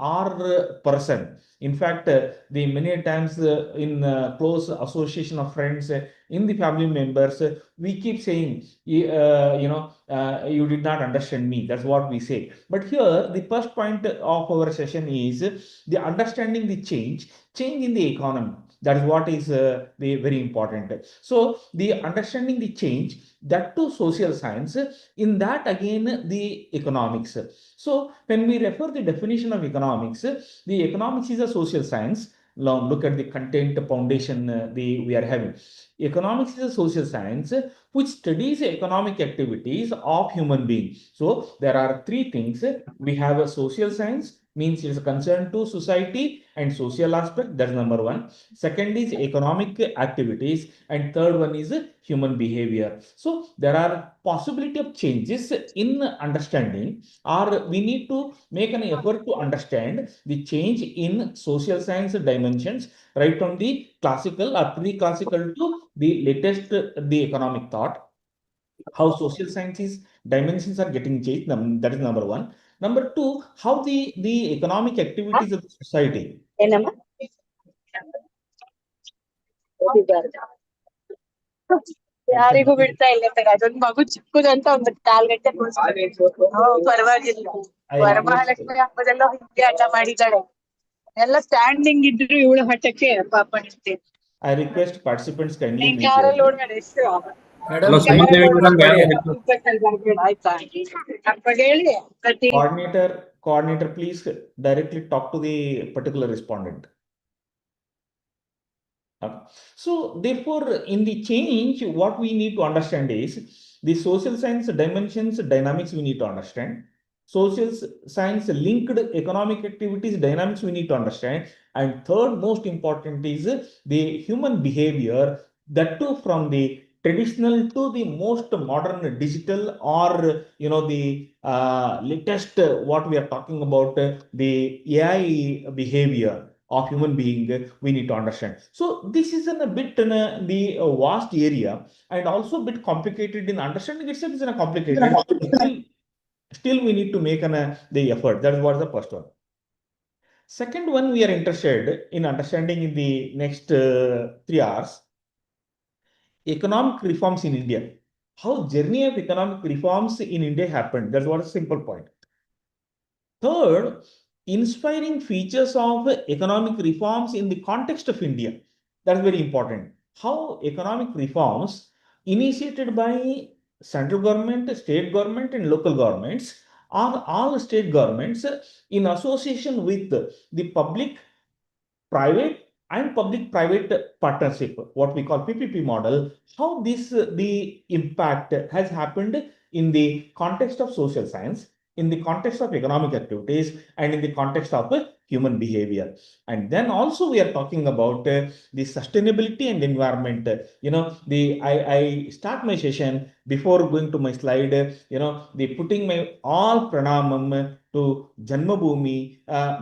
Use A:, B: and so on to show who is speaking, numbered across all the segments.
A: our person. In fact, the many times in close association of friends, in the family members, we keep saying, you did not understand me. That's what we say. But here, the first point of our session is the understanding the change in the economy. That is what is the very important. So the understanding the change, that to social science, in that again the economics. So when we refer the definition of economics, the economics is a social science. Now look at the content foundation we are having. Economics is a social science which studies economic activities of human beings. So there are three things. We have a social science, means it is concerned to society and social aspect. That's number one. Second is economic activities, and third one is human behavior. So there are possibility of changes in understanding, or we need to make an effort to understand the change in social science dimensions, right from the classical or pre-classical to the latest the economic thought, how social sciences dimensions are getting changed. That is number one. Number two, how the economic activities of the society.
B: ಏನಮ್ಮ ಯಾರಿಗೂ ಬಿಡ್ತಾ ಇಲ್ಲ ತಗ, ಅದೊಂದು ಮಗು ಚಿಕ್ಕದಂತ ಒಂದು 4 ಗಂಟೆ ಪರವಾಗಿಲ್ಲ. ವರಮಹಾಲಕ್ಷ್ಮಿ ಹಬ್ಬದಲ್ಲೂ ಹಿಂಗೆ ಆಟ ಮಾಡಿದ್ದಾಳೆ. ಎಲ್ಲ ಸ್ಟ್ಯಾಂಡಿಂಗ್ ಇದ್ರು ಇವಳು ಹಠಕ್ಕೆ ಪಾಪ ನಿಂತೆ.
A: I request participants kindly
B: ನೀನ್
A: be
B: ಕಾರಲ್ಲಿ
A: seated.
B: ಓಡಾಡ ಎಷ್ಟು
C: Hello, Sumadevi madam,
B: ಆಯ್ತಾ ಅಪ್ಪಗ ಹೇಳಿ ಪ್ರತಿ
A: Coordinator, please directly talk to the particular respondent. So therefore, in the change, what we need to understand is the social science dimensions, dynamics we need to understand. Social science linked economic activities, dynamics we need to understand. And third most important is the human behavior, that too from the traditional to the most modern digital, or the latest what we are talking about, the AI behavior of human being, we need to understand. So this is a bit in the vast area, and also a bit complicated in understanding itself is complicated. Still we need to make the effort. That was the first one. Second one, we are interested in understanding in the next 3 hours, economic reforms in India. How journey of economic reforms in India happened. That's what a simple point. Third, inspiring features of economic reforms in the context of India. That's very important. How economic reforms initiated by central government, state government, and local governments, or all state governments in association with the public, private, and public-private partnership, what we call PPP model, how this the impact has happened in the context of social science, in the context of economic activities, and in the context of human behavior. And then also we are talking about the sustainability and environment. I start my session before going to my slide, the putting my all pranamam to Janmabhoomi,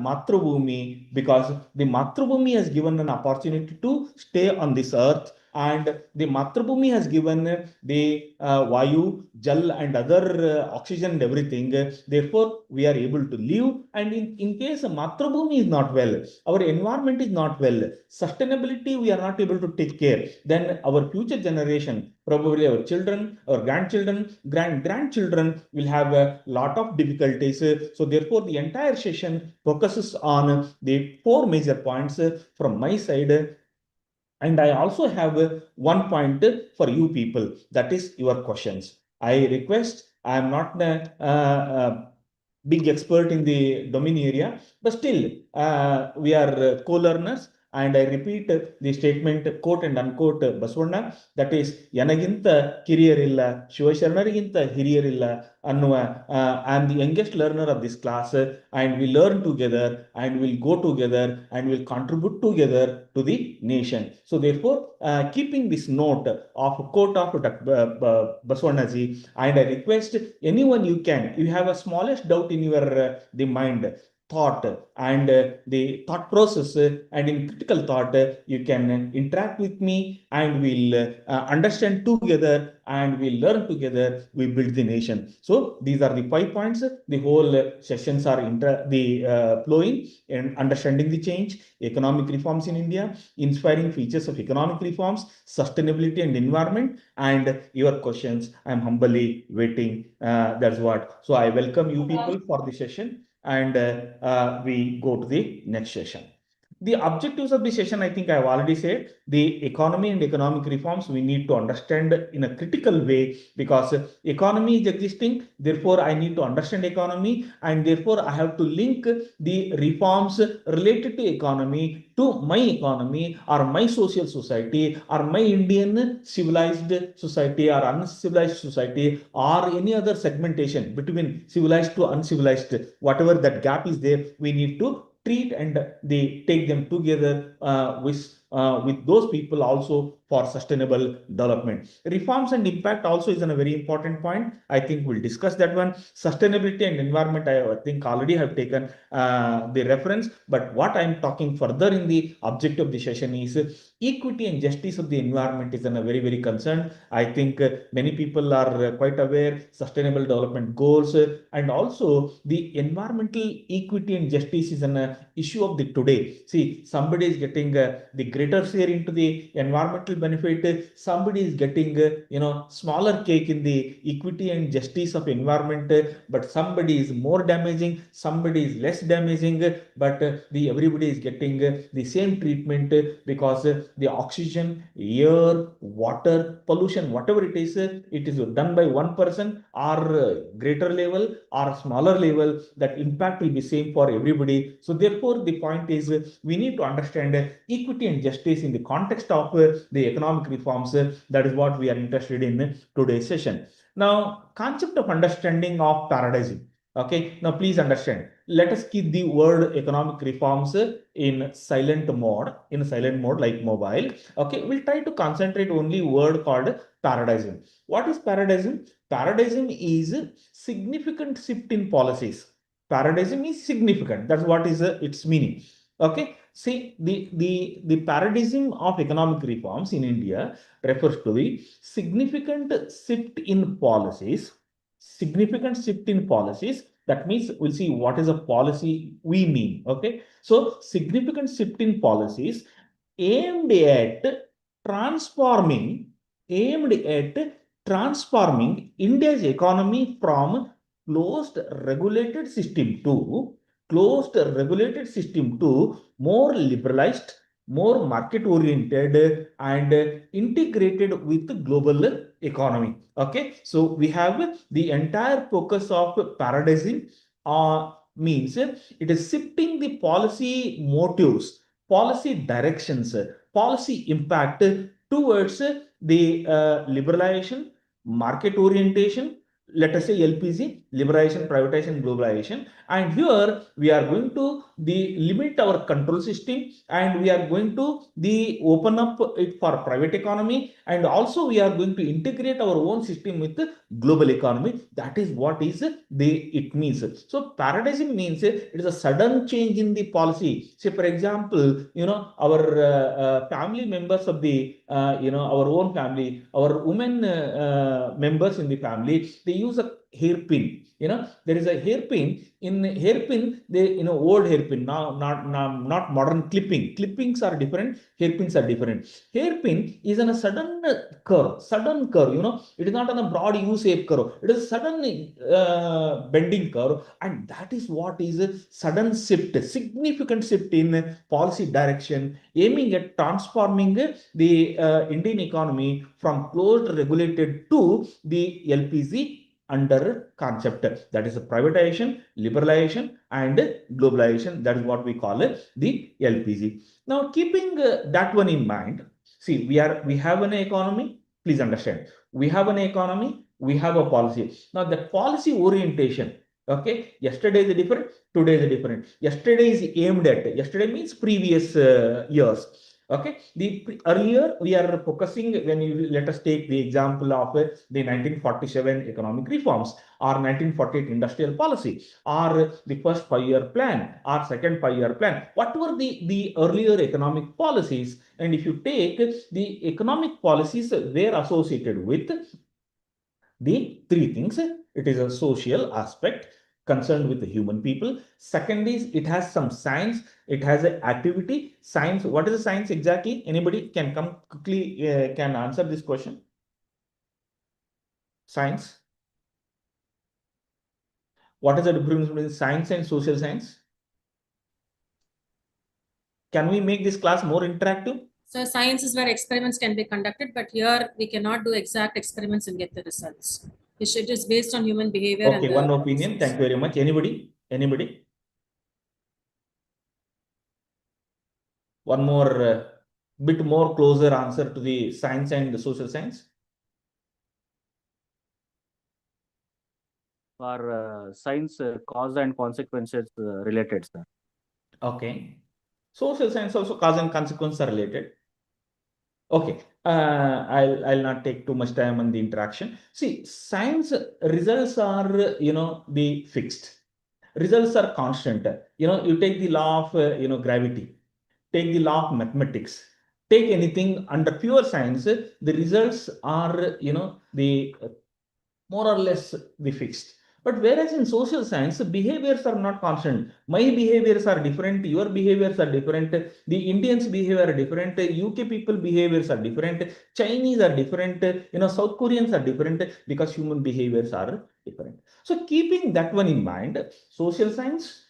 A: Matrubhumi, because the Matrubhumi has given an opportunity to stay on this earth, and the Matrubhumi has given the Vayu, Jal, and other oxygen and everything. Therefore, we are able to live. And in case Matrubhumi is not well, our environment is not well, sustainability we are not able to take care, then our future generation, probably our children, our grandchildren, grandchildren will have a lot of difficulties. So therefore, the entire session focuses on the 4 major points from my side. And I also have one point for you people, that is your questions. I request, I am not big expert in the domain area, but still we are co-learners. And I repeat the statement, quote and unquote, Basavaraj, that is, Yanaginta Kiriyarilla, Shivasharnariginta Hiriyarilla, Annuva. I am the youngest learner of this class, and we learn together, and we'll go together, and we'll contribute together to the nation. So therefore, keeping this note of quote of Basavaraj, and I request anyone you can, you have a smallest doubt in your the mind, thought and the thought process, and in critical thought, you can interact with me and we'll understand together and we'll learn together, we build the nation. So these are the 5 points. The whole sessions are flowing and understanding the change, economic reforms in India, inspiring features of economic reforms, sustainability and environment, and your questions. I'm humbly waiting. That's what. So I welcome you people for the session, and we go to the next session. The objectives of the session, I think I have already said. The economy and economic reforms we need to understand in a critical way, because economy is existing. Therefore, I need to understand economy, and therefore I have to link the reforms related to economy to my economy or my social society or my Indian civilized society or uncivilized society, or any other segmentation between civilized to uncivilized. Whatever that gap is there, we need to treat and they take them together with those people also for sustainable development. Reforms and impact also is a very important point. I think we'll discuss that one. Sustainability and environment, I think already have taken the reference, but what I'm talking further in the objective of the session is equity and justice of the environment is a very, very concern. I think many people are quite aware sustainable development goals, and also the environmental equity and justice is an issue of the today. See, somebody is getting the greater share into the environmental benefit, somebody is getting smaller cake in the equity and justice of environment, but somebody is more damaging, somebody is less damaging, but the everybody is getting the same treatment, because the oxygen, air, water, pollution, whatever it is done by one person or greater level or smaller level, that impact will be same for everybody. So therefore, the point is we need to understand equity and justice in the context of the economic reforms. That is what we are interested in today's session. Now, concept of understanding of paradigm. Okay, now please understand. Let us keep the word economic reforms in silent mode like mobile. Okay, we'll try to concentrate only word called paradigm. What is paradigm? Paradigm is significant shift in policies. Paradigm is significant. That's what is its meaning. Okay, see, the paradigm of economic reforms in India refers to the significant shift in policies. Significant shift in policies. That means we'll see what is a policy we mean. Okay, so significant shift in policies aimed at transforming aimed at transforming India's economy from closed regulated system to more liberalized, more market oriented, and integrated with the global economy. Okay, so we have the entire focus of paradigm means it is shifting the policy motives, policy directions, policy impact towards the liberalization, market orientation, let us say LPG, liberalization, privatization, globalization. And here we are going to limit our control system, and we are going to open up it for private economy, and also we are going to integrate our own system with the global economy. That is what is it means. So paradigm means it is a sudden change in the policy. Say for example, our family members of the our own family, our women members in the family, they use a hairpin. There is a hairpin. In hairpin, they old hairpin, now not modern clipping. Clippings are different, hairpins are different. Hairpin is on a sudden curve. It is not on a broad U-shaped curve. It is a sudden bending curve, and that is what is a sudden shift, significant shift in policy direction, aiming at transforming the Indian economy from closed regulated to the LPG under concept, that is a privatization, liberalization, and globalization. That is what we call the LPG. Now, keeping that one in mind, see, we have an economy. Please understand, we have an economy, we have a policy. Now, the policy orientation. Okay, yesterday is different, today is different. Yesterday is aimed at. Yesterday means previous years. Okay, earlier we are focusing when you let us take the example of the 1947 economic reforms or 1948 industrial policy or the first 5-year plan or second 5-year plan. What were the earlier economic policies? And if you take the economic policies were associated with the three things. It is a social aspect concerned with the human people. Second is it has some science. It has an activity. Science. What is the science exactly? Anybody can come quickly can answer this question. Science. What is the difference between science and social science? Can we make this class more interactive?
D: So science is where experiments can be conducted, but here we cannot do exact experiments and get the results. It is based on human behavior.
A: Okay, one opinion. Thank you very much. Anybody? Anybody? One more bit more closer answer to the science and the social science.
C: For science, cause and consequences related, sir.
A: Okay. Social science also cause and consequence are related. Okay. I'll not take too much time on the interaction. See, science results are, the fixed. Results are constant. You take the law of, gravity, take the law of mathematics, take anything under pure science, the results are, the more or less the fixed. But whereas in social science, behaviors are not constant. My behaviors are different, your behaviors are different, the Indians' behavior are different, UK people behaviors are different, Chinese are different, South Koreans are different because human behaviors are different. So keeping that one in mind, social science,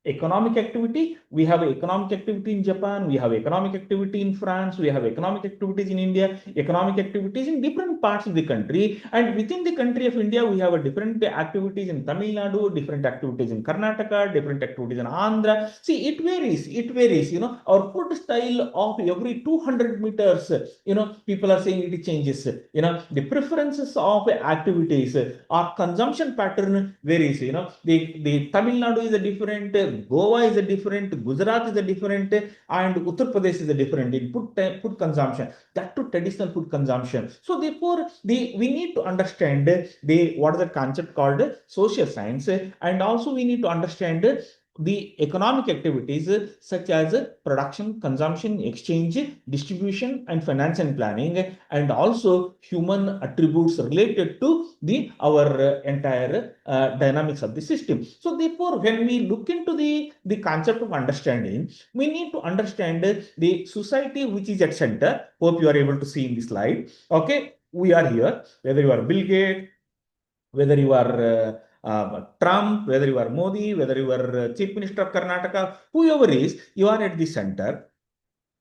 A: economic activity, we have economic activity in Japan, we have economic activity in France, we have economic activities in India, economic activities in different parts of the country, and within the country of India we have a different activities in Tamil Nadu, different activities in Karnataka, different activities in Andhra. See, it varies, our food style of every 200 meters, people are saying it changes, the preferences of activities, our consumption pattern varies, the Tamil Nadu is a different, Goa is a different, Gujarat is a different, and Uttar Pradesh is a different in food consumption. That to traditional food consumption. So therefore, we need to understand what is the concept called social science, and also we need to understand the economic activities such as production, consumption, exchange, distribution, and finance and planning, and also human attributes related to our entire dynamics of the system. So therefore, when we look into the concept of understanding, we need to understand the society which is at center. Hope you are able to see in the slide. Okay, we are here, whether you are Bill Gates, whether you are Trump, whether you are Modi, whether you are Chief Minister of Karnataka, whoever is, you are at the center.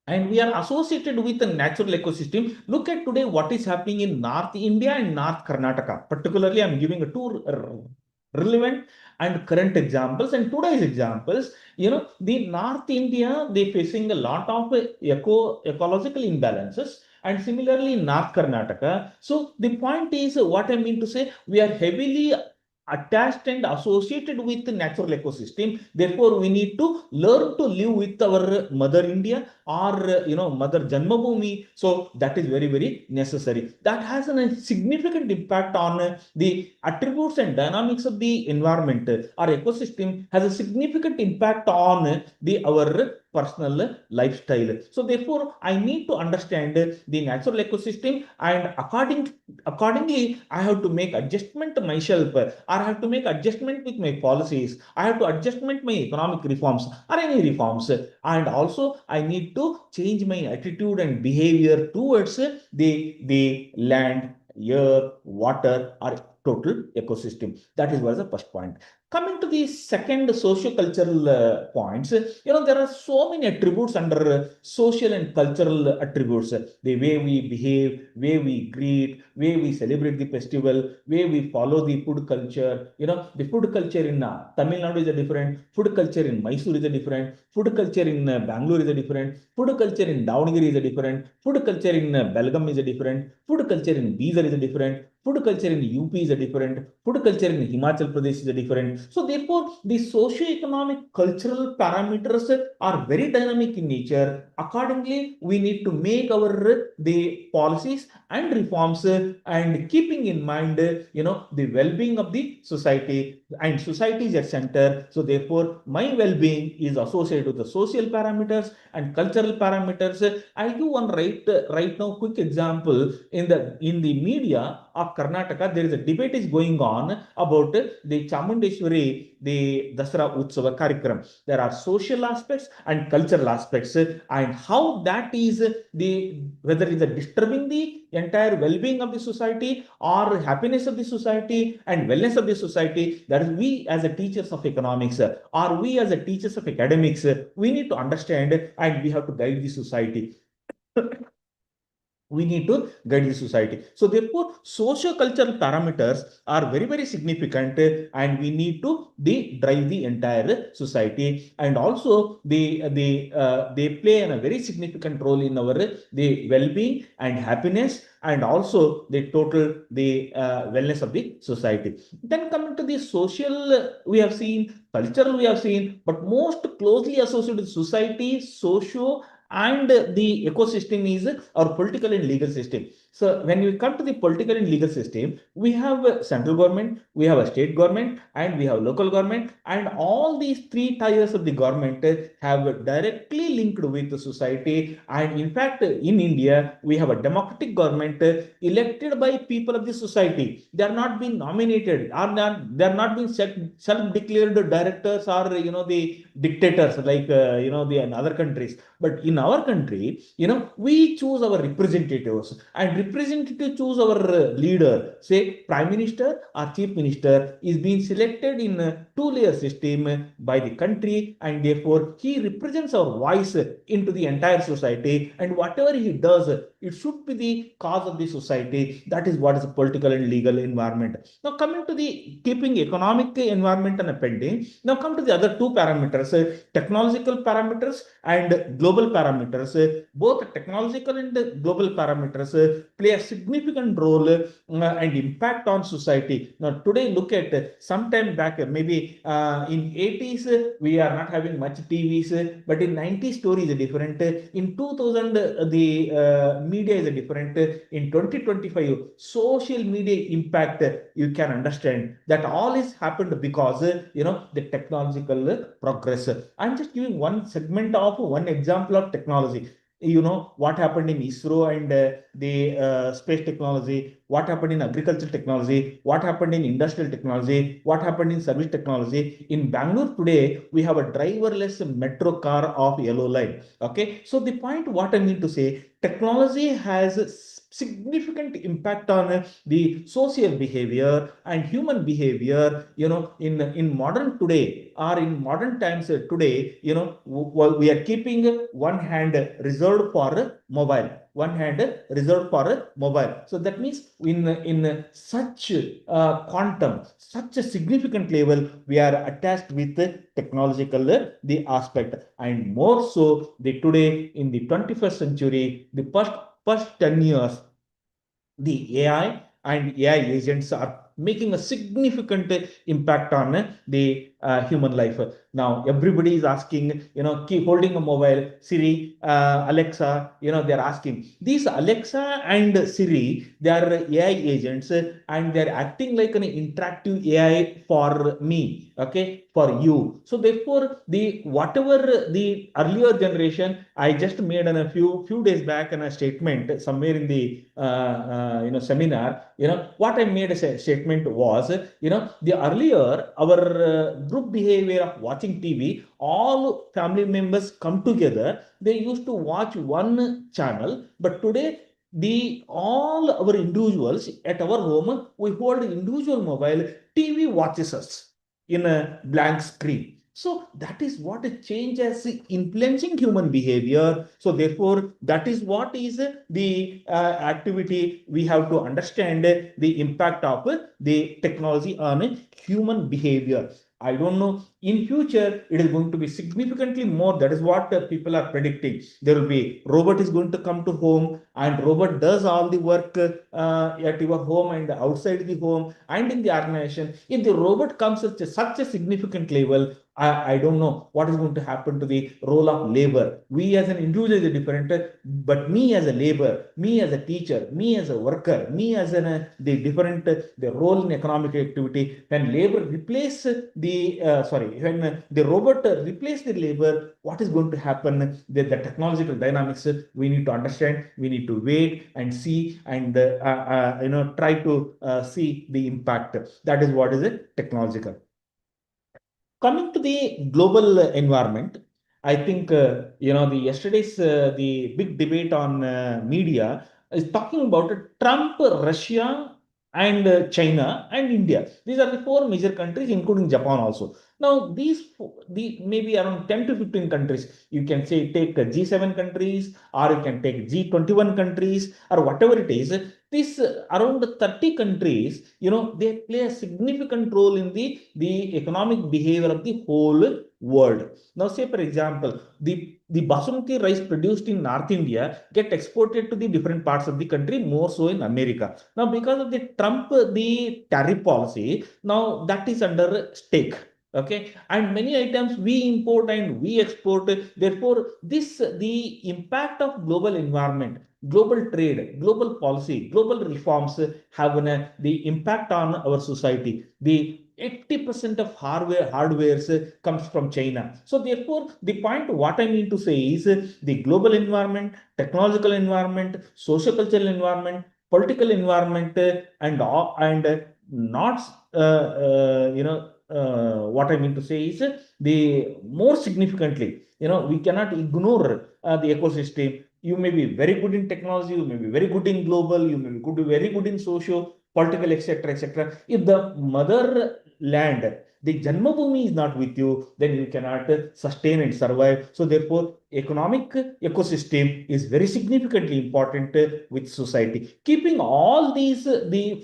A: And we are associated with a natural ecosystem. Look at today what is happening in North India and North Karnataka. Particularly, I'm giving two relevant and current examples. And today's examples, the North India, they facing a lot of ecological imbalances. And similarly, in North Karnataka. So the point is, what I mean to say, we are heavily attached and associated with the natural ecosystem. Therefore, we need to learn to live with our Mother India or Mother Janmabhoomi. So that is very, very necessary. That has a significant impact on the attributes and dynamics of the environment. Our ecosystem has a significant impact on our personal lifestyle. So therefore, I need to understand the natural ecosystem, and accordingly, I have to make adjustment myself, or I have to make adjustment with my policies. I have to adjustment my economic reforms or any reforms, and also I need to change my attitude and behavior towards the land, air, water, or total ecosystem. That was the first point. Coming to the second socio-cultural points, there are so many attributes under social and cultural attributes. The way we behave, way we greet, way we celebrate the festival, way we follow the food culture. The food culture in Tamil Nadu is a different, food culture in Mysore is a different, food culture in Bangalore is a different, food culture in Davangere is a different, food culture in Belgaum is a different, food culture in Bidar is a different, food culture in UP is a different, food culture in Himachal Pradesh is a different. So therefore, the socio-economic cultural parameters are very dynamic in nature. Accordingly, we need to make the policies and reforms and keeping in mind, the well-being of the society, and society is at center. So therefore, my well-being is associated with the social parameters and cultural parameters. I'll give one right now quick example. In the media of Karnataka, there is a debate is going on about the Chamundeshwari, the Dasara Utsava Karikram. There are social aspects and cultural aspects, and how that is whether it is disturbing the entire well-being of the society or happiness of the society and wellness of the society. That is, we as a teachers of economics or we as a teachers of academics, we need to understand and we have to guide the society. We need to guide the society. So therefore, socio-cultural parameters are very, very significant, and we need to drive the entire society. And also they play a very significant role in our the well-being and happiness, and also the total wellness of the society. Then coming to the social, we have seen, cultural we have seen, but most closely associated with society, socio and the ecosystem is our political and legal system. So when we come to the political and legal system, we have a central government, we have a state government, and we have local government, and all these three tiers of the government have directly linked with the society. And in fact, in India, we have a democratic government elected by people of the society. They are not being nominated, they are not being self-declared directors or the dictators like the in other countries. But in our country, we choose our representatives, and representative choose our leader. Say prime minister or chief minister is being selected in a two-layer system by the country, and therefore he represents our voice into the entire society, and whatever he does, it should be the cause of the society. That is what is a political and legal environment. Now coming to the keeping economic environment and pending, now come to the other two parameters, technological parameters and global parameters. Both technological and global parameters play a significant role and impact on society. Now today, look at some time back, maybe in 80s we are not having much TVs, but in 90s story is different. In 2000 the media is different. In 2025 social media impact, you can understand that all is happened because the technological progress. I'm just giving one segment of one example of technology. What happened in ISRO and the space technology, what happened in agricultural technology, what happened in industrial technology, what happened in service technology. In Bangalore today, we have a driverless metro car of yellow line. Okay, so the point what I mean to say, technology has significant impact on the social behavior and human behavior. In modern today or in modern times today, we are keeping one hand reserved for mobile, one hand reserved for mobile. So that means in such quantum, such a significant level, we are attached with technological the aspect, and more so the today in the 21st century, the first 10 years, the AI and AI agents are making a significant impact on the human life. Now everybody is asking, keep holding a mobile, Siri, Alexa, they're asking. These Alexa and Siri, they are AI agents, and they're acting like an interactive AI for me, okay, for you. So therefore, whatever the earlier generation, I just made a few days back in a statement somewhere in the seminar. What I made a statement was, the earlier our group behavior of watching TV, all family members come together, they used to watch one channel. But today, all our individuals at our home, we hold individual mobile, TV watches us in a blank screen. So that is what a change as influencing human behavior. So therefore, that is what is the activity. We have to understand the impact of the technology on human behavior. I don't know In future, it is going to be significantly more. That is what people are predicting. There will be robot is going to come to home, and robot does all the work at your home and outside the home and in the organization. If the robot comes at such a significant level, I don't know what is going to happen to the role of labor. We as an individual is different, but me as a labor, me as a teacher, me as a worker, me as the different the role in economic activity. When labor replace when the robot replace the labor, what is going to happen? The technological dynamics we need to understand. We need to wait and see and try to see the impact. That is what is it technological. Coming to the global environment, I think the yesterday's the big debate on media is talking about Trump, Russia, and China and India. These are the four major countries, including Japan also. Now, the maybe around 10 to 15 countries, you can say take G7 countries, or you can take G21 countries, or whatever it is. This around 30 countries, they play a significant role in the economic behavior of the whole world. Now, say for example, the basmati rice produced in North India get exported to the different parts of the country, more so in America. Now, because of the Trump, the tariff policy, now that is under stake. Okay, and many items we import and we export. Therefore, the impact of global environment, global trade, global policy, global reforms have the impact on our society. The 80% of hardwares comes from China. So therefore, the point what I mean to say is the global environment, technological environment, socio-cultural environment, political environment, and not what I mean to say is the more significantly, we cannot ignore the ecosystem. You may be very good in technology, you may be very good in global, you may be very good in socio, political, etc., etc. If the mother land, the Janmabhoomi is not with you, then you cannot sustain and survive. So therefore, economic ecosystem is very significantly important with society. Keeping all these, the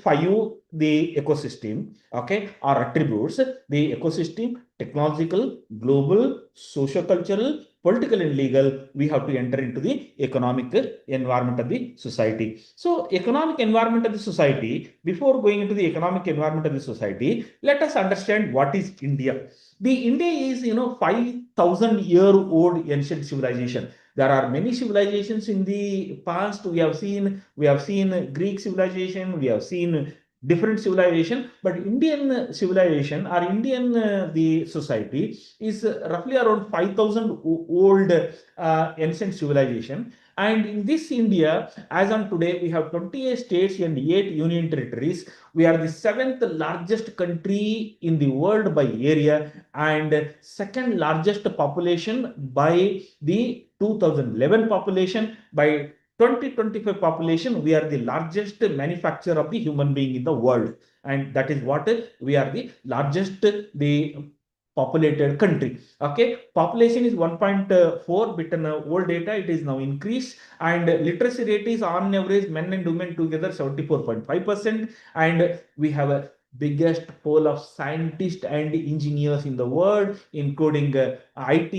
A: ecosystem, okay, are attributes, the ecosystem, technological, global, socio-cultural, political and legal, we have to enter into the economic environment of the society. So economic environment of the society, before going into the economic environment of the society, let us understand what is India. The India is, 5,000-year-old ancient civilization. There are many civilizations in the past. We have seen Greek civilization, we have seen different civilization, but Indian civilization or Indian the society is roughly around 5,000 old ancient civilization. And in this India, as on today, we have 28 states and 8 union territories. We are the 7th largest country in the world by area and second largest population by the 2011 population. By 2025 population, we are the largest manufacturer of the human being in the world. And that is what we are the largest, the populated country. Okay, population is 1.4, but in old data it is now increased, and literacy rate is on average men and women together 74.5%, and we have a biggest pool of scientists and engineers in the world, including IT,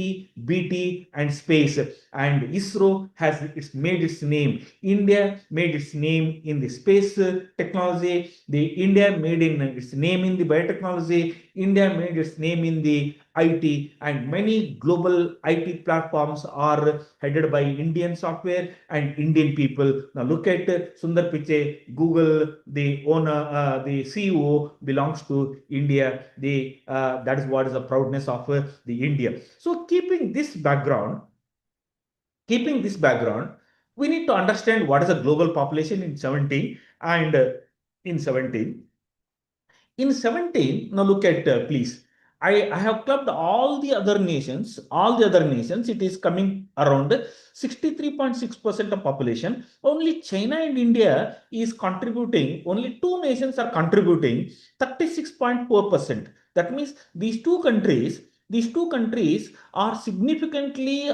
A: BT, and space. And ISRO has made its name. India made its name in the space technology. The India made its name in the biotechnology. India made its name in the IT, and many global IT platforms are headed by Indian software and Indian people. Now look at Sundar Pichai, Google, the owner, the CEO belongs to India. That is what is the proudness of the India. So keeping this background, we need to understand what is the global population in 17 and in 17. In 17, now look at please. I have clubbed all the other nations, it is coming around 63.6% of population. Only China and India is contributing, only two nations are contributing 36.4%. That means these two countries, these two countries are significantly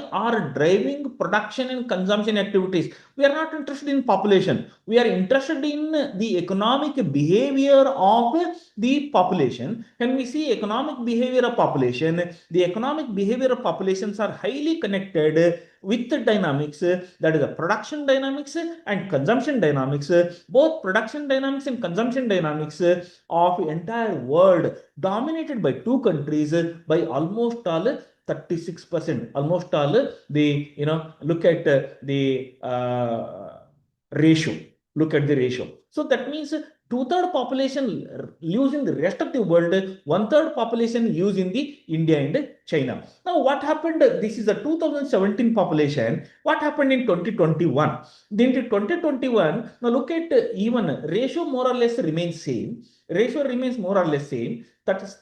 A: driving production and consumption activities. We are not interested in population. We are interested in the economic behavior of the population. When we see economic behavior of population, the economic behavior of populations are highly connected with the dynamics, that is the production dynamics and consumption dynamics. Both production dynamics and consumption dynamics of entire world dominated by two countries by almost all 36%. Almost all the, look at the ratio. Look at the ratio. So that means two-third population lives in the rest of the world, one-third population lives in the India and China. Now, what happened? This is a 2017 population. What happened in 2021? Then in 2021, now look at even ratio more or less remains same. Ratio remains more or less same. That is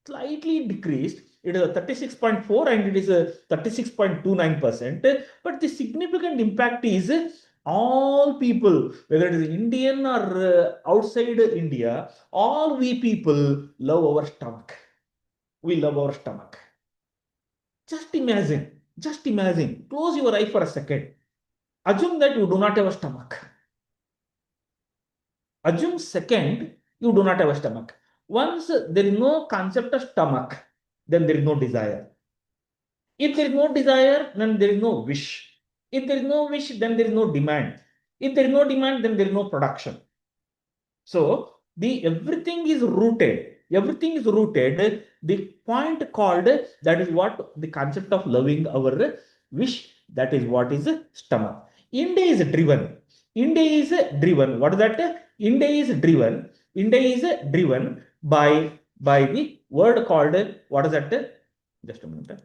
A: slightly decreased. It is a 36.4 and it is a 36.29%. But the significant impact is all people, whether it is Indian or outside India, all we people love our stomach. We love our stomach. Just imagine, close your eye for a second. Assume that you do not have a stomach. Assume second, you do not have a stomach. Once there is no concept of stomach, then there is no desire. If there is no desire, then there is no wish. If there is no wish, then there is no demand. If there is no demand, then there is no production. So everything is rooted. Everything is rooted. The point called, that is what the concept of loving our wish, that is what is stomach. India is driven. India is driven. What is that? India is driven. India is driven by the word called, what is that? Just a minute.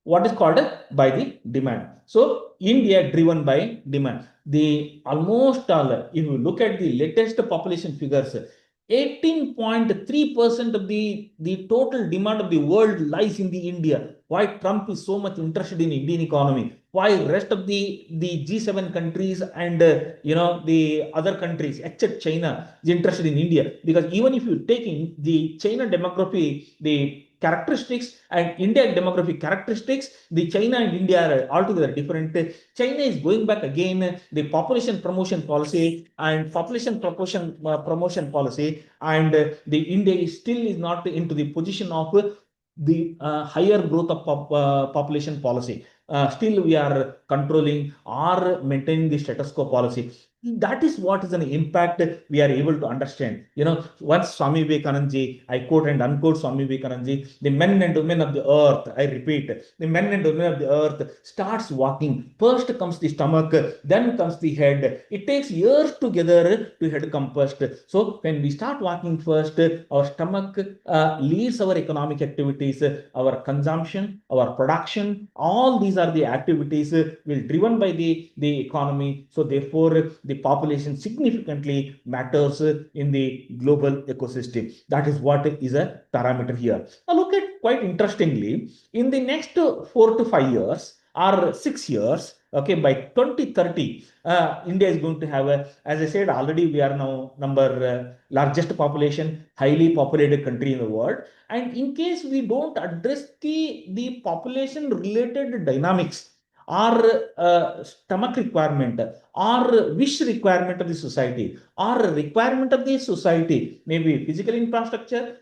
A: What is called by the demand. So India driven by demand. The almost all, if you look at the latest population figures, 18.3% of the total demand of the world lies in the India. Why Trump is so much interested in Indian economy? Why rest of the G7 countries and the other countries except China is interested in India? Because even if you take in the China demography, the characteristics and India demographic characteristics, the China and India are altogether different. China is going back again the population promotion policy and population promotion policy, and the India is still not into the position of the higher growth of population policy. Still we are controlling or maintaining the status quo policy. That is what is an impact we are able to understand. Once Swami Vivekananda, I quote and unquote Swami Vivekananda, the men and women of the earth, I repeat, the men and women of the earth starts walking. First comes the stomach, then comes the head. It takes years together to head come first. So when we start walking first, our stomach leads our economic activities, our consumption, our production, all these are the activities will driven by the economy. So therefore, the population significantly matters in the global ecosystem. That is what is a parameter here. Now look at, quite interestingly, in the next 4 to 5 years or 6 years, okay, by 2030, India is going to have as I said already, we are now largest population, highly populated country in the world. And in case we don't address the population related dynamics, or stomach requirement, or wish requirement of the society, or requirement of the society, maybe physical infrastructure,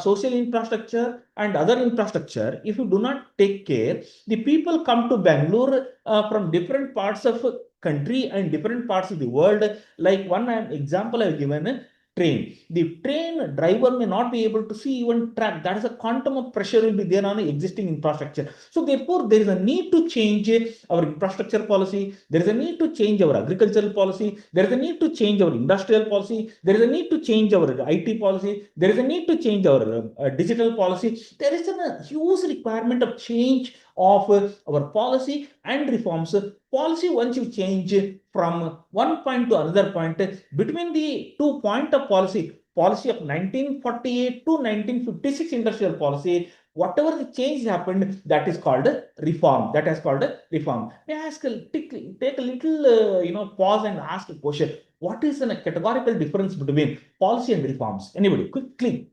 A: social infrastructure, and other infrastructure, if you do not take care, the people come to Bangalore from different parts of country and different parts of the world. Like one example I have given, train. The train driver may not be able to see even track. That is a quantum of pressure will be there on existing infrastructure. So therefore, there is a need to change our infrastructure policy. There is a need to change our agricultural policy. There is a need to change our industrial policy. There is a need to change our IT policy. There is a need to change our digital policy. There is a huge requirement of change of our policy and reforms. Policy, once you change from one point to another point, between the 2 points of policy of 1948 to 1956 industrial policy, whatever the change happened, that is called reform. That is called reform. May I ask, take a little, pause and ask a question. What is a categorical difference between policy and reforms? Anybody, quickly.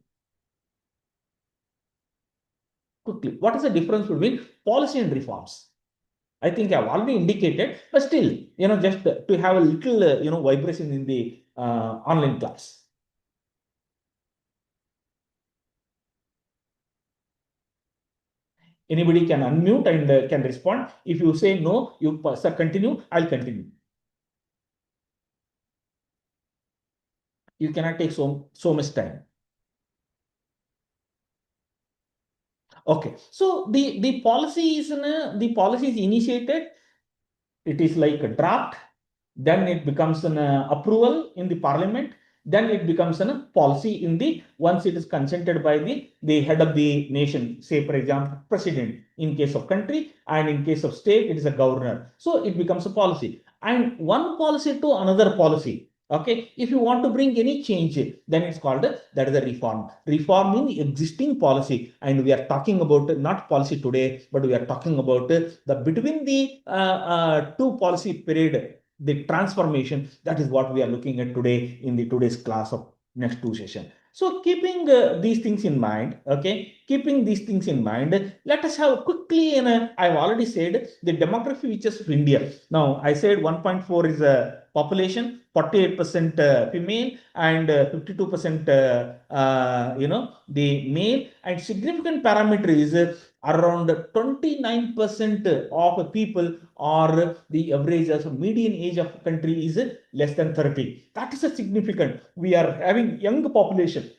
A: quickly. What is the difference between policy and reforms? I think I've already indicated, but still, just to have a little, vibration in the online class. Anybody can unmute and can respond. If you say no, you sir, continue, I'll continue. You cannot take so much time. Okay, so the policy is initiated. It is like a draft, then it becomes an approval in the parliament, then it becomes a policy in the once it is consented by the head of the nation, say for example president in case of country, and in case of state it is a governor. So it becomes a policy, and one policy to another policy. Okay, if you want to bring any change, then it's called that is a reform. Reform in existing policy, and we are talking about not policy today, but we are talking about the between the two policy period, the transformation. That is what we are looking at today in the today's class of next two session. So keeping these things in mind, okay, keeping these things in mind, let us have quickly, I've already said the demography features of India. Now I said 1.4 is a population, 48% female, and 52% the male, and significant parameter is around 29% of people, or the average as a median age of country is less than 30. That is a significant. We are having young population,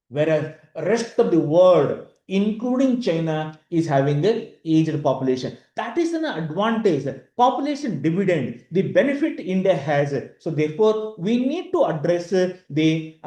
A: whereas rest of the world, including China, is having an aged population. That is an advantage, population dividend, the benefit India has. So therefore, we need to address the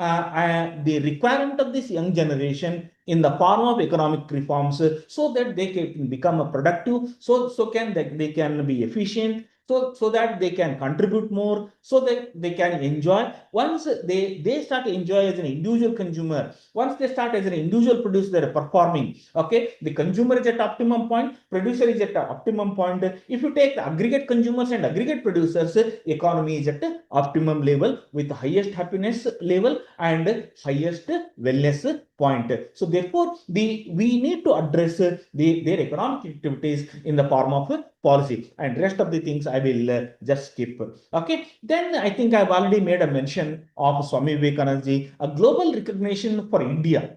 A: requirement of this young generation in the form of economic reforms, so that they can become productive, so can they can be efficient, so that they can contribute more, so that they can enjoy. Once they start to enjoy as an individual consumer, once they start as an individual producer, they're performing. Okay, the consumer is at optimum point, producer is at optimum point. If you take the aggregate consumers and aggregate producers, economy is at optimum level with highest happiness level and highest wellness point. So therefore, we need to address their economic activities in the form of policy, and rest of the things I will just skip. Okay, then I think I've already made a mention of Swami Vivekananda, a global recognition for India.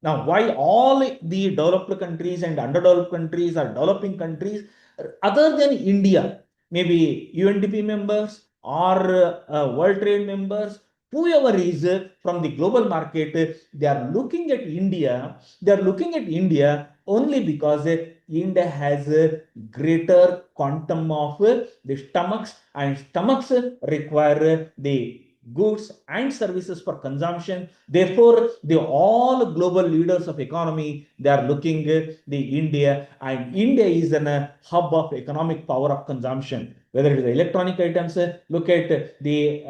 A: Now, why all the developed countries and underdeveloped countries are developing countries other than India, maybe UNDP members or World Trade members, whoever is from the global market, they are looking at India. They are looking at India only because India has a greater quantum of the stomachs, and stomachs require the goods and services for consumption. Therefore, all global leaders of economy, they are looking the India, and India is a hub of economic power of consumption. Whether it is electronic items, look at the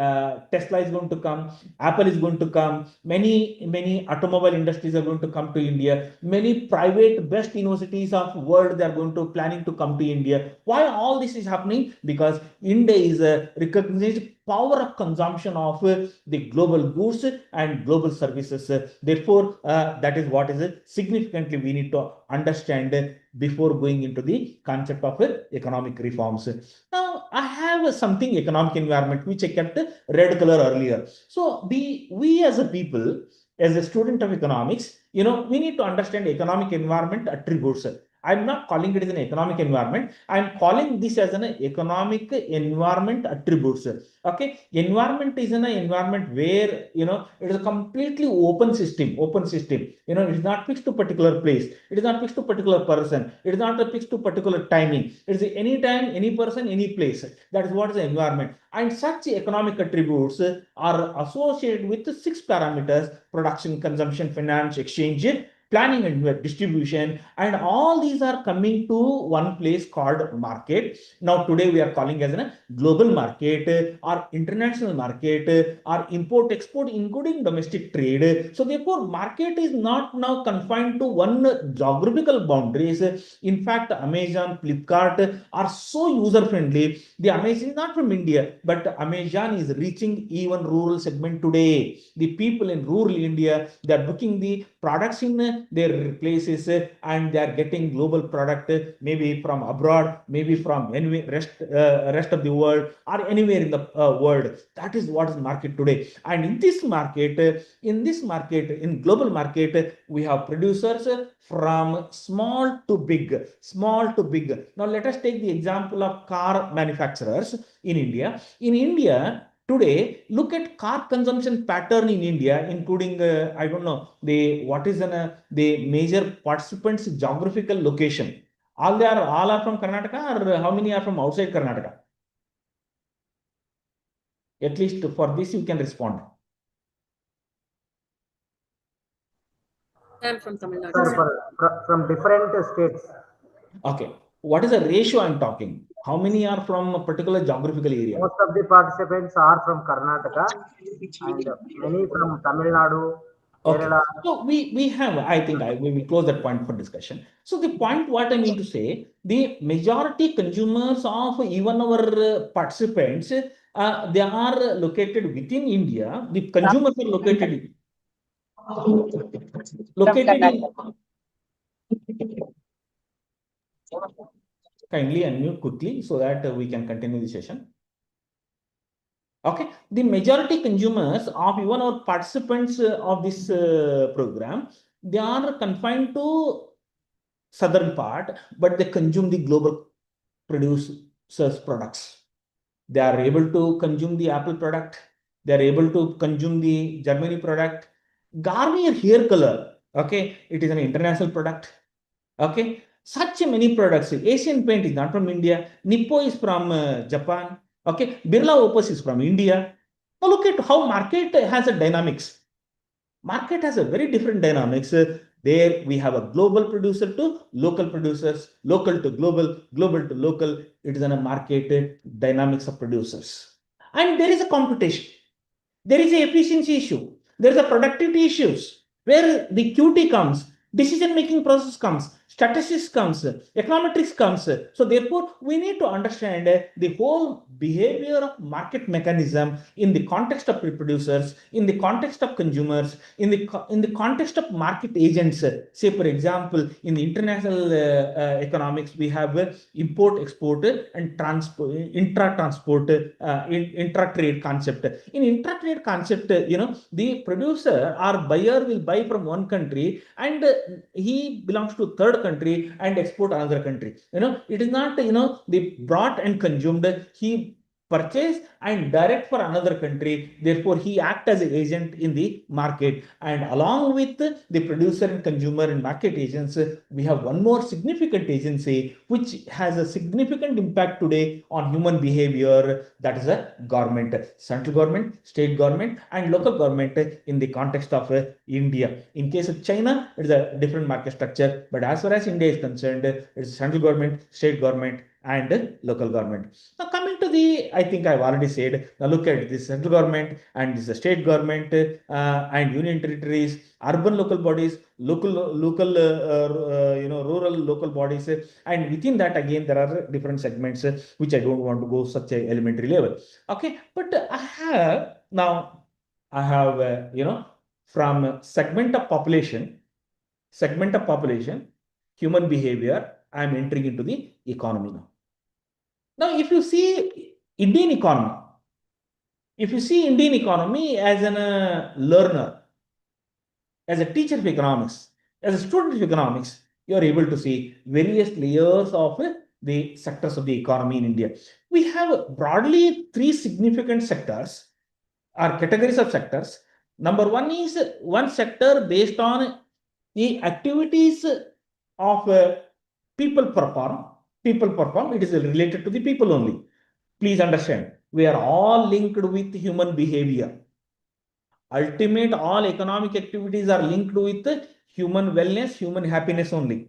A: Tesla is going to come, Apple is going to come, many automobile industries are going to come to India, many private best universities of world, they are going to planning to come to India. Why all this is happening? Because India is a recognized power of consumption of the global goods and global services. Therefore, that is what is significantly we need to understand before going into the concept of economic reforms. Now, I have something economic environment which I kept red color earlier. So we as a people, as a student of economics, we need to understand economic environment attributes. I'm not calling it as an economic environment. I'm calling this as an economic environment attributes. Okay, environment is an environment where it is a completely open system. It is not fixed to particular place. It is not fixed to particular person. It is not fixed to particular timing. It is any time, any person, any place. That is what is the environment. And such economic attributes are associated with 6 parameters: production, consumption, finance, exchange, planning and distribution, and all these are coming to one place called market. Now today we are calling as a global market or international market or import export including domestic trade. So therefore market is not now confined to one geographical boundaries. In fact, Amazon, Flipkart are so user friendly. The Amazon is not from India, but Amazon is reaching even rural segment today. The people in rural India, they are booking the products in their places and they are getting global product, maybe from abroad, maybe from anywhere, rest of the world or anywhere in the world. That is what is market today. And in this market, in global market, we have producers from small to big, small to big. Now let us take the example of car manufacturers in India. In India, today, look at car consumption pattern in India, including I don't know the major participants' geographical location. All are from Karnataka, or how many are from outside Karnataka? At least for this, you can respond.
D: I'm from Tamil Nadu.
E: Sir, from different states.
A: Okay. What is the ratio I'm talking? How many are from a particular geographical area?
E: Most of the participants are from Karnataka and many from Tamil Nadu,
A: Okay.
E: Kerala.
A: So we have, I think we will close that point for discussion. So the point what I mean to say, the majority consumers of even our participants, they are located within India. The consumers are located in. Kindly unmute quickly so that we can continue the session. Okay, the majority consumers of even our participants of this program, they are confined to southern part, but they consume the global producers products. They are able to consume the Apple product. They are able to consume the Germany product. Garnier hair color, okay, it is an international product. Okay, such many products. Asian Paint is not from India. Nippo is from Japan. Okay, Birla Opus is from India. Now look at how market has a dynamics. Market has a very different dynamics. There we have a global producer to local producers, local to global, global to local. It is in a market dynamics of producers. And there is a competition. There is a efficiency issue. There is a productivity issues where the QT comes, decision-making process comes, statistics comes, econometrics comes. So therefore, we need to understand the whole behavior of market mechanism in the context of producers, in the context of consumers, in the context of market agents. Say, for example, in the international economics, we have import, export, and transport, intra-transport, intra-trade concept. In intra-trade concept, the producer or buyer will buy from one country and he belongs to third country and export another country. It is not, the brought and consumed. He purchase and direct for another country. Therefore, he act as an agent in the market. And along with the producer and consumer and market agents, we have one more significant agency which has a significant impact today on human behavior. That is a government, central government, state government, and local government in the context of India. In case of China, it is a different market structure. But as far as India is concerned, it is central government, state government, and local government. Now coming to the, I think I've already said, now look at this central government and this state government and union territories, urban local bodies, rural local bodies, and within that again there are different segments which I don't want to go such a elementary level. Okay, but I have from segment of population, human behavior, I am entering into the economy now. Now, if you see Indian economy as a learner, as a teacher of economics, as a student of economics, you are able to see various layers of the sectors of the economy in India. We have broadly three significant sectors or categories of sectors. Number one is one sector based on the activities of people perform. It is related to the people only. Please understand, we are all linked with human behavior. Ultimate, all economic activities are linked with human wellness, human happiness only.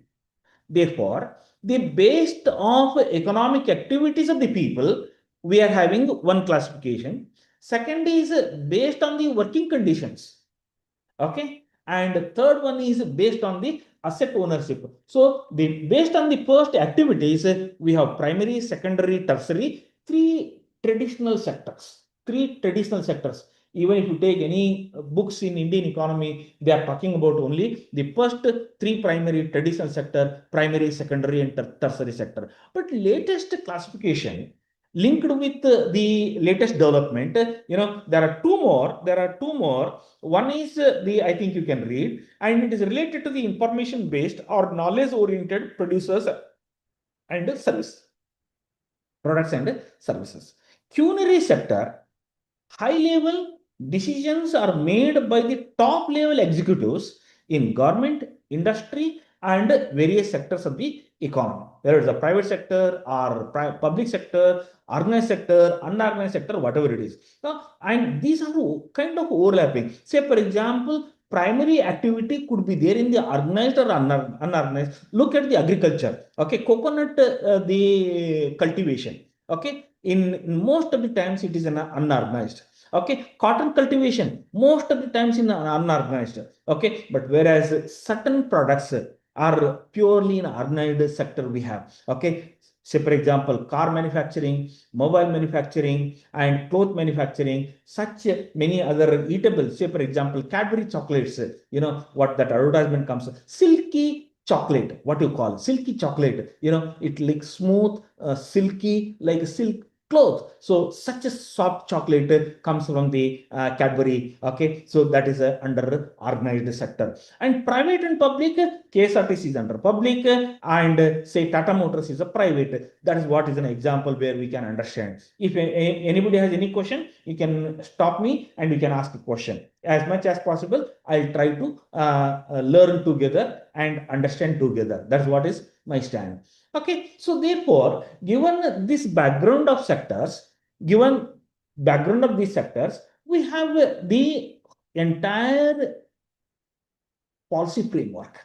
A: Therefore, the based of economic activities of the people, we are having one classification. Second is based on the working conditions. Okay. And third one is based on the asset ownership. So based on the first activities, we have primary, secondary, tertiary, three traditional sectors. Even if you take any books in Indian economy, they are talking about only the first three primary traditional sector, primary, secondary, and tertiary sector. But latest classification linked with the latest development, there are two more. One is I think you can read, and it is related to the information based or knowledge oriented producers and service products and services. Culinary sector, high level decisions are made by the top level executives in government, industry, and various sectors of the economy, whether it's the private sector or public sector, organized sector, unorganized sector, whatever it is. And these are kind of overlapping. Say, for example, primary activity could be there in the organized or unorganized. Look at the agriculture. Okay, coconut, the cultivation. Okay, in most of the times it is an unorganized. Okay, cotton cultivation, most of the times in unorganized. Okay, but whereas certain products are purely in organized sector we have. Okay, say for example, car manufacturing, mobile manufacturing, and cloth manufacturing, such many other eatables. Say for example, Cadbury chocolates, what that advertisement comes, silky chocolate, what you call silky chocolate, it looks smooth, silky, like silk cloth. So such a soft chocolate comes from the Cadbury. Okay, so that is under organized sector. And private and public, KSRTC is under public, and say Tata Motors is a private. That is what is an example where we can understand. If anybody has any question, you can stop me and you can ask a question. As much as possible, I'll try to learn together and understand together. That's what is my stand. Okay, so therefore, given this background of sectors, we have the entire policy framework.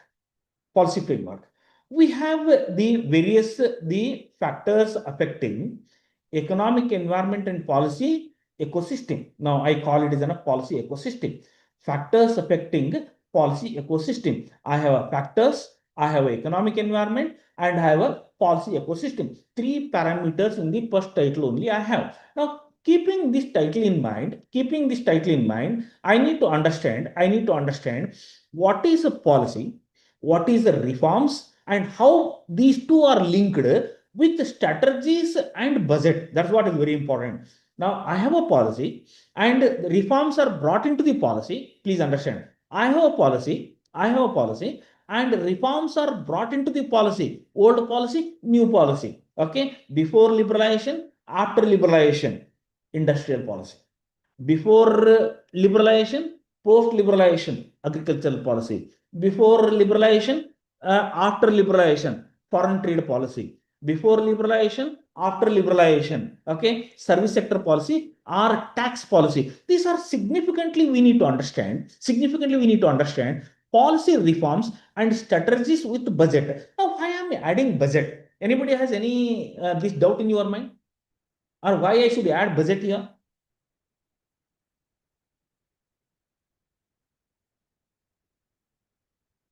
A: We have the various factors affecting economic, environment, and policy ecosystem. Now I call it as a policy ecosystem. Factors affecting policy ecosystem. I have factors, I have economic environment, and I have a policy ecosystem. Three parameters in the first title only I have. Now, keeping this title in mind, I need to understand what is a policy, what is the reforms, and how these two are linked with strategies and budget. That's what is very important. Now, I have a policy and reforms are brought into the policy. Please understand. I have a policy, and reforms are brought into the policy. Old policy, new policy. Okay. Before liberalization, after liberalization, industrial policy. Before liberalization, post liberalization, agricultural policy. Before liberalization, after liberalization, foreign trade policy. Before liberalization, after liberalization, okay, service sector policy or tax policy. These are significantly we need to understand. Policy reforms and strategies with budget. Now, why am I adding budget? Anybody has any this doubt in your mind? Or why I should add budget here?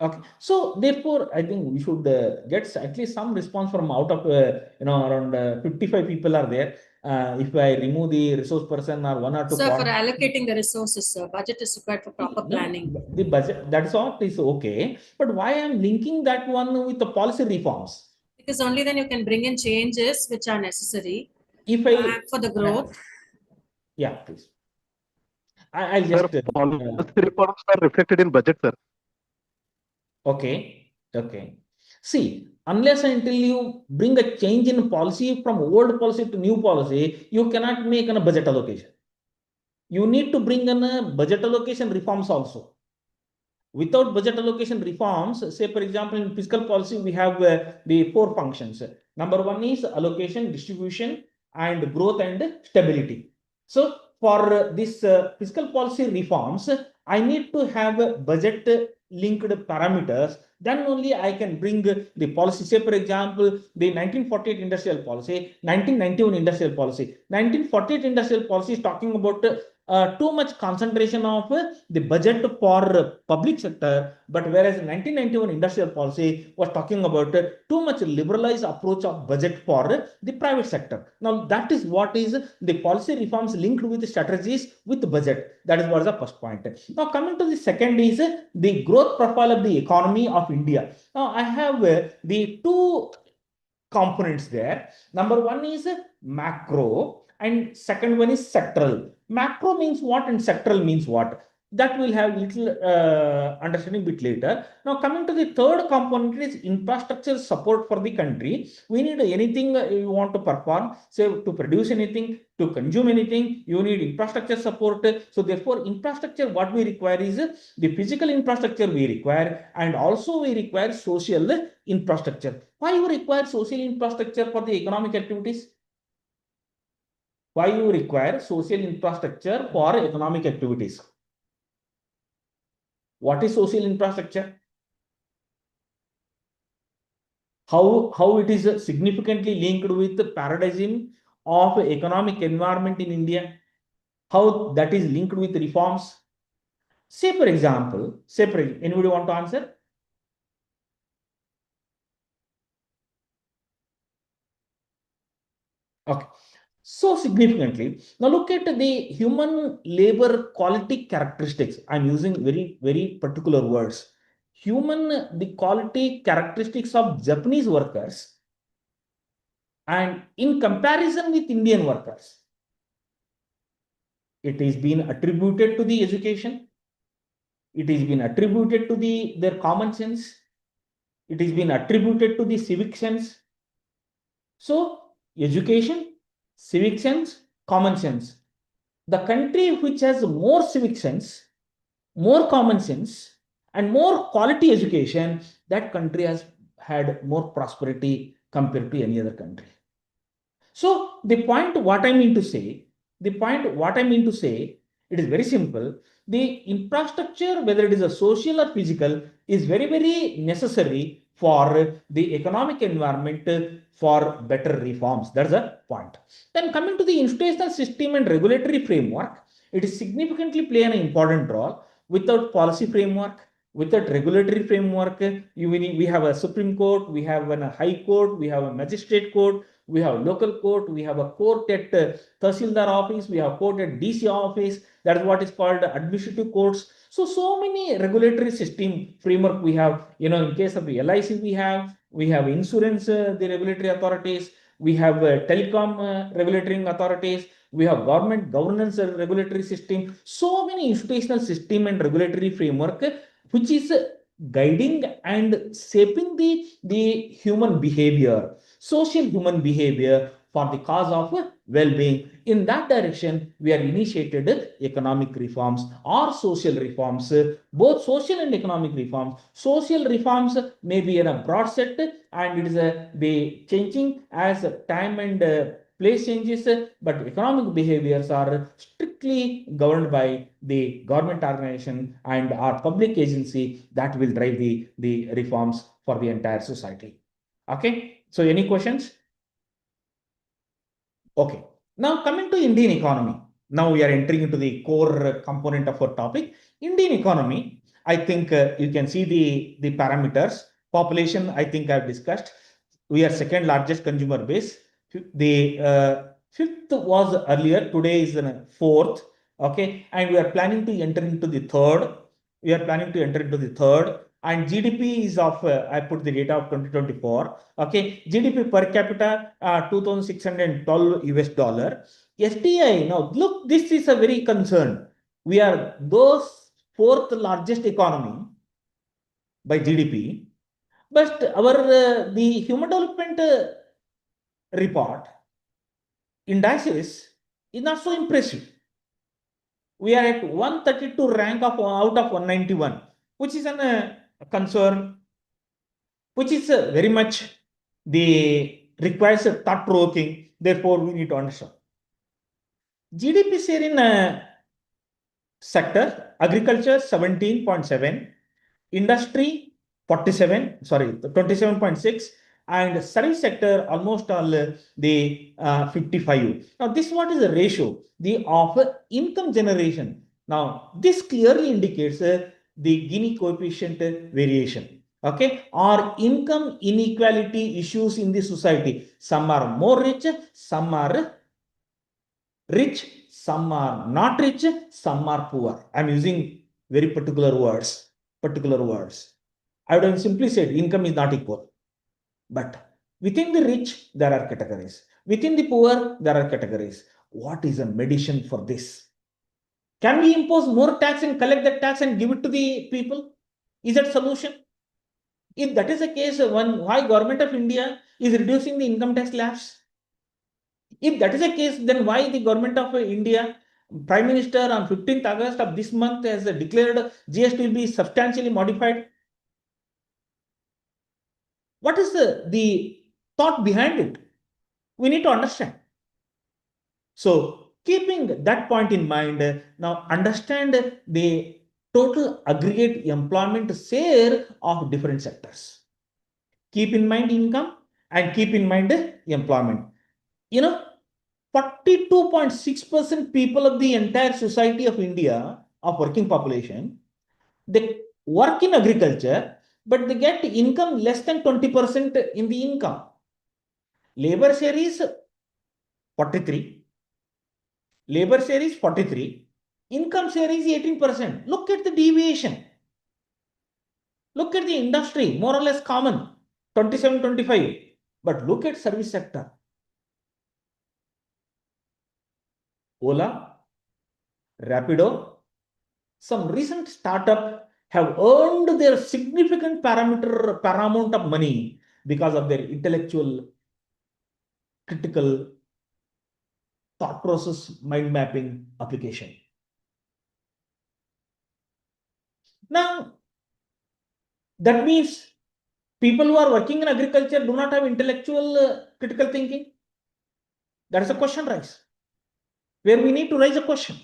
A: Okay, so therefore, I think we should get at least some response from out of around 55 people are there. If I remove the resource person or one or two.
D: Sir, for allocating the resources, sir, budget is required for proper planning.
A: The budget, that's all is okay. But why I'm linking that one with the policy reforms?
D: Because only then you can bring in changes which are necessary
A: If I
D: for the growth.
A: Yeah, please. I'll just.
F: Policy reforms are reflected in budget, sir.
A: Okay. See, unless until you bring a change in policy from old policy to new policy, you cannot make a budget allocation. You need to bring in a budget allocation reforms also. Without budget allocation reforms, say for example, in fiscal policy, we have the four functions. Number one is allocation, distribution, and growth and stability. So for this fiscal policy reforms, I need to have budget linked parameters, then only I can bring the policy. Say, for example, the 1948 industrial policy, 1991 industrial policy. 1948 industrial policy is talking about too much concentration of the budget for public sector, but whereas 1991 industrial policy was talking about too much liberalized approach of budget for the private sector. Now that is what is the policy reforms linked with the strategies with the budget. That is what is the first point. Now coming to the second is the growth profile of the economy of India. Now I have the two components there. Number one is macro and second one is sectoral. Macro means what and sectoral means what? That will have little understanding bit later. Now coming to the third component is infrastructure support for the country. We need anything you want to perform, say to produce anything, to consume anything, you need infrastructure support. So therefore infrastructure, what we require is the physical infrastructure we require, and also we require social infrastructure. Why you require social infrastructure for the economic activities? Why you require social infrastructure for economic activities? What is social infrastructure? How it is significantly linked with the paradigm of economic environment in India? How that is linked with reforms? Say for example, anybody want to answer? Okay. So significantly, now look at the human labor quality characteristics. I'm using very particular words. The quality characteristics of Japanese workers and in comparison with Indian workers, it is been attributed to the education. It is been attributed to their common sense. It is been attributed to the civic sense. So education, civic sense, common sense. The country which has more civic sense, more common sense, and more quality education, that country has had more prosperity compared to any other country. So the point what I mean to say, it is very simple. The infrastructure, whether it is a social or physical, is very necessary for the economic environment for better reforms. That's a point. Then coming to the institutional system and regulatory framework, it is significantly play an important role. Without policy framework, without regulatory framework, we have a Supreme Court, we have a High Court, we have a Magistrate Court, we have local court, we have a court at Tahsildar office, we have court at DC office. That is what is called administrative courts. So many regulatory system framework we have. In case of LIC, we have insurance, the regulatory authorities. We have telecom regulatory authorities. We have government governance regulatory system. So many institutional system and regulatory framework which is guiding and shaping the human behavior, social human behavior for the cause of well-being. In that direction, we are initiated economic reforms or social reforms, both social and economic reforms. Social reforms may be in a broad set, and it is be changing as time and place changes, but economic behaviors are strictly governed by the government organization and our public agency that will drive the reforms for the entire society. Okay, so any questions? Okay, now coming to Indian economy. Now we are entering into the core component of our topic. Indian economy, I think you can see the parameters. Population, I think I've discussed. We are second largest consumer base. The fifth was earlier, today is fourth. Okay, and we are planning to enter into the third. And GDP is of, I put the data of 2024. Okay, GDP per capita, $2,612 STI. Now, look, this is a very concern. We are those fourth largest economy by GDP, but the human development report indices is not so impressive. We are at 132 rank out of 191, which is a concern, which is very much requires a thought provoking. Therefore, we need to understand. GDP share in sector: agriculture 17.7, industry 27.6, and service sector almost all the 55. Now, this what is the ratio of income generation. Now, this clearly indicates the Gini coefficient variation. Okay, or income inequality issues in the society. Some are more rich, some are rich, some are not rich, some are poor. I'm using very particular words. I would have simply said income is not equal. But within the rich, there are categories. Within the poor, there are categories. What is a medicine for this? Can we impose more tax and collect that tax and give it to the people? Is that solution? If that is the case, why Government of India is reducing the income tax slabs? If that is the case, then why the Government of India, Prime Minister on 15th August of this month has declared GST will be substantially modified? What is the thought behind it? We need to understand. So, keeping that point in mind, now understand the total aggregate employment share of different sectors. Keep in mind income and keep in mind employment. 42.6% people of the entire society of India, of working population, they work in agriculture, but they get income less than 20% in the income. Labor share is 43. Income share is 18%. Look at the deviation. Look at the industry, more or less common, 27, 25. But look at service sector. Ola, Rapido, some recent startup have earned their significant paramount of money because of their intellectual, critical, thought process, mind mapping application. Now, that means people who are working in agriculture do not have intellectual critical thinking. That is a question raised, where we need to raise a question.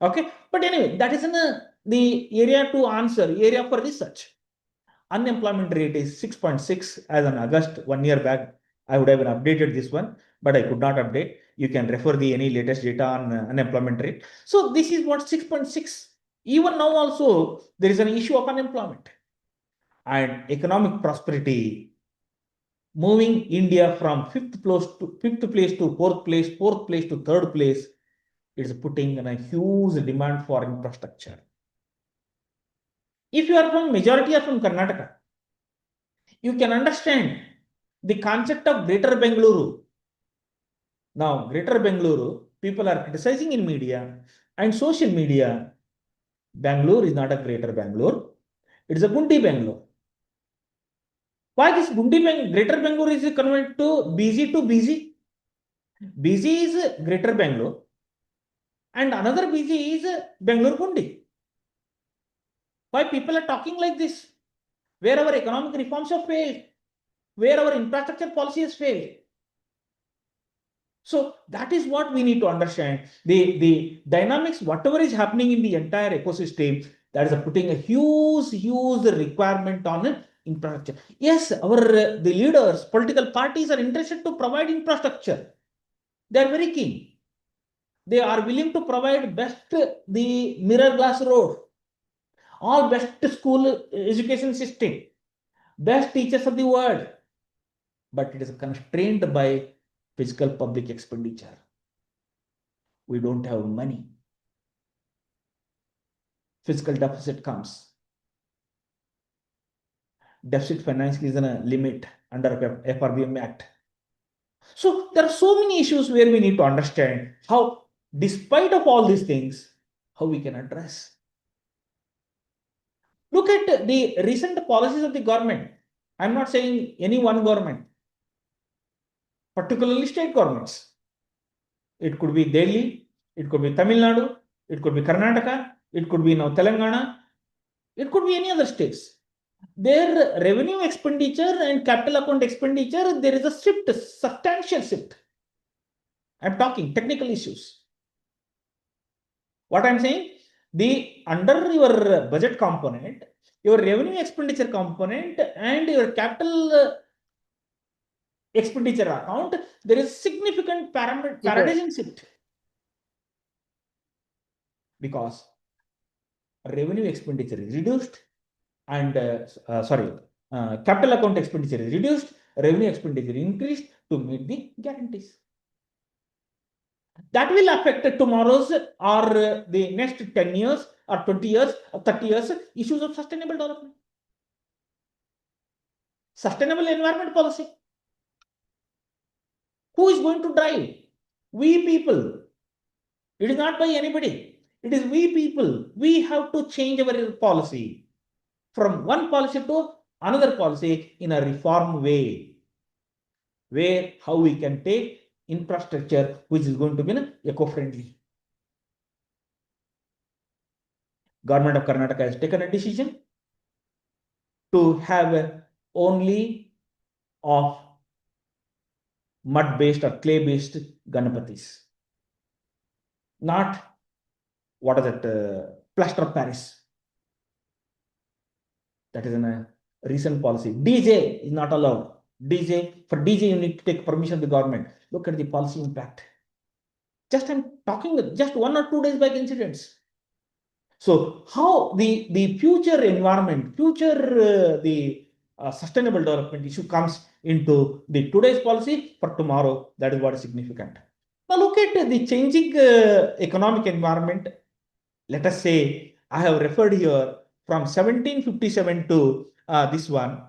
A: Okay, but anyway, that is in the area to answer, area for research. Unemployment rate is 6.6 as on August, 1 year back. I would have updated this one, but I could not update. You can refer any latest data on unemployment rate. So this is what 6.6. Even now also, there is an issue of unemployment. And economic prosperity, moving India from fifth place to fourth place to third place, it's putting in a huge demand for infrastructure. If you are from majority are from Karnataka, you can understand the concept of Greater Bangalore. Now, Greater Bangalore, people are criticizing in media and social media. Bangalore is not a Greater Bangalore. It is a Gundi Bangalore. Why this Greater Bangalore is converted to BG to BG? BG is Greater Bangalore and another BG is Bangalore Gundi. Why people are talking like this? Where our economic reforms have failed, where our infrastructure policy has failed. So that is what we need to understand. The dynamics, whatever is happening in the entire ecosystem, that is putting a huge requirement on infrastructure. Yes, the leaders, political parties are interested to provide infrastructure. They are very keen. They are willing to provide the mirror glass road, all best school education system, best teachers of the world. But it is constrained by physical public expenditure. We don't have money. Fiscal deficit comes. Deficit financing is in a limit under FRBM Act. So there are so many issues where we need to understand how, despite of all these things, how we can address. Look at the recent policies of the government. I'm not saying any one government, particularly state governments. It could be Delhi, it could be Tamil Nadu, it could be Karnataka, it could be now Telangana, it could be any other states. Their revenue expenditure and capital account expenditure, there is a shift, substantial shift. I'm talking technical issues. What I'm saying, under your budget component, your revenue expenditure component and your capital expenditure account, there is significant paradigm shift. Because revenue expenditure is reduced and capital account expenditure is reduced, revenue expenditure increased to meet the guarantees. That will affect tomorrow's or the next 10 years or 20 years or 30 years issues of sustainable development. Sustainable environment policy. Who is going to drive? We people. It is not by anybody. It is we people. We have to change our policy from one policy to another policy in a reform way, where how we can take infrastructure which is going to be eco-friendly. Government of Karnataka has taken a decision to have only of mud-based or clay-based Ganapatis. Not, what is it, plaster of Paris. That is a recent policy. DJ is not allowed. For DJ, you need to take permission of the government. Look at the policy impact. I'm talking just 1 or 2 days back incidents. So how the future environment, sustainable development issue comes into the today's policy for tomorrow, that is what is significant. Now look at the changing economic environment. Let us say I have referred here from 1757 to this one,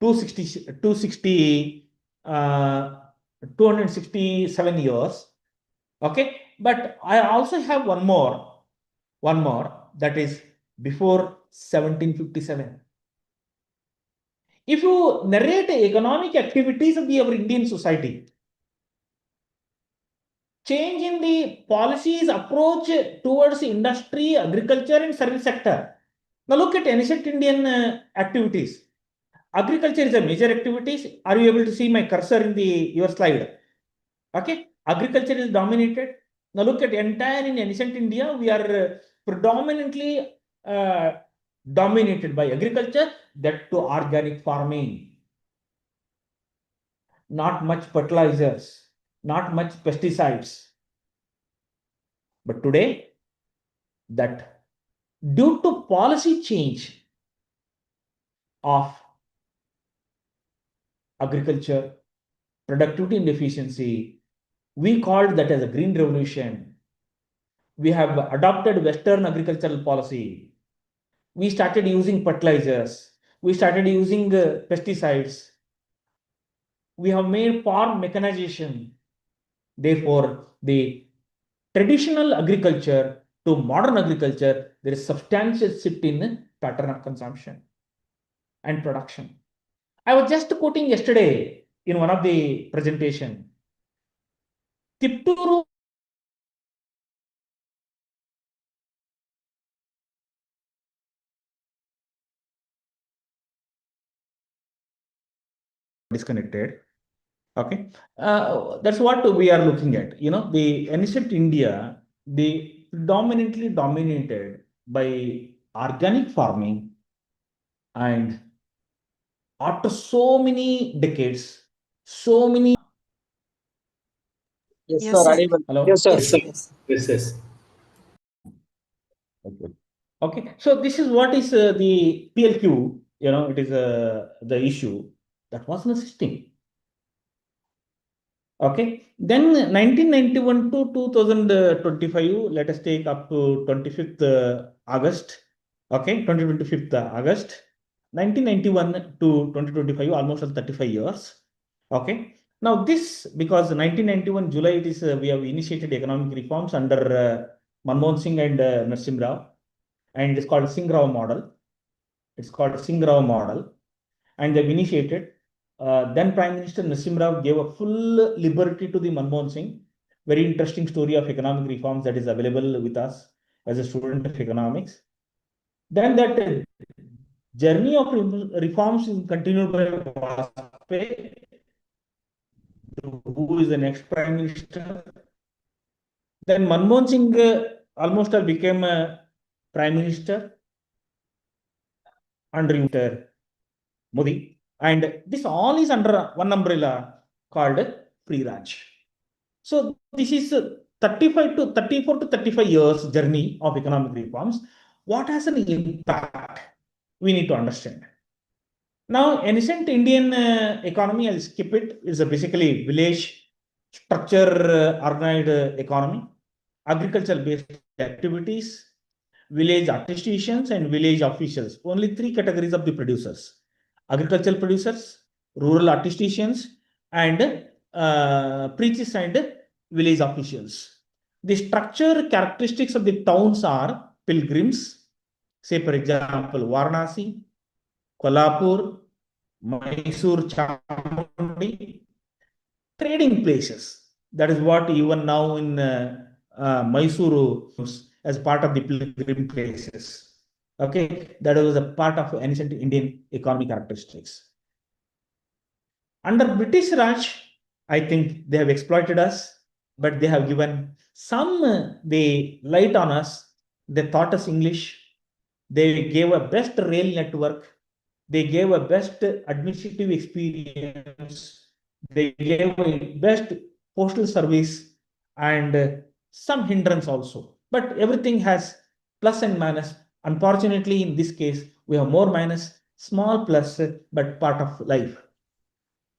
A: 267 years. Okay, but I also have one more that is before 1757. If you narrate economic activities of our Indian society, change in the policies approach towards industry, agriculture and service sector. Now look at ancient Indian activities. Agriculture is a major activity. Are you able to see my cursor in your slide? Okay, agriculture is dominated. Now look at entire in ancient India, we are predominantly dominated by agriculture, that to organic farming. Not much fertilizers, not much pesticides. But today, that due to policy change of agriculture, productivity and efficiency, we called that as a green revolution. We have adopted Western agricultural policy. We started using fertilizers. We started using pesticides. We have made farm mechanization. Therefore, the traditional agriculture to modern agriculture, there is substantial shift in pattern of consumption and production. I was just quoting yesterday in one of the presentation. Tipturu disconnected. Okay, that's what we are looking at. The ancient India, they predominantly dominated by organic farming, and after so many decades, so many.
B: Yes, sir.
A: Hello.
B: Yes, sir.
G: Yes.
A: Okay. So this is what is the PLQ. It is the issue that was assisting. Okay. Then 1991 to 2025. Let us take up to 25th August. Okay, 25th August. 1991 to 2025, almost 35 years. Okay. Now this, because 1991 July, it is we have initiated economic reforms under Manmohan Singh and Narasimha Rao, and it is called Singh Rao model. It's called Singh Rao model, and they've initiated. Then Prime Minister Narasimha Rao gave a full liberty to the Manmohan Singh. Very interesting story of economic reforms that is available with us as a student of economics. Then that journey of reforms is continued by Vajpayee, who is the next Prime Minister. Then Manmohan Singh almost became a Prime Minister under Modi. And this all is under one umbrella called Free Raj. So this is a 34 to 35 years journey of economic reforms. What has an impact? We need to understand. Now, ancient Indian economy, I'll skip it, is a basically village structure organized economy, agricultural-based activities, village artisans and village officials. Only three categories of the producers: agricultural producers, rural artisans, and preachers and village officials. The structure characteristics of the towns are pilgrims, say for example, Varanasi, Kolhapur, Mysore, Chamundi, trading places. That is what even now in Mysore as part of the pilgrim places. Okay, that was a part of ancient Indian economic characteristics. Under British Raj, I think they have exploited us, but they have given some they light on us. They taught us English. They gave a best rail network. They gave a best administrative experience. They gave a best postal service and some hindrance also. But everything has plus and minus. Unfortunately, in this case, we have more minus, small plus, but part of life.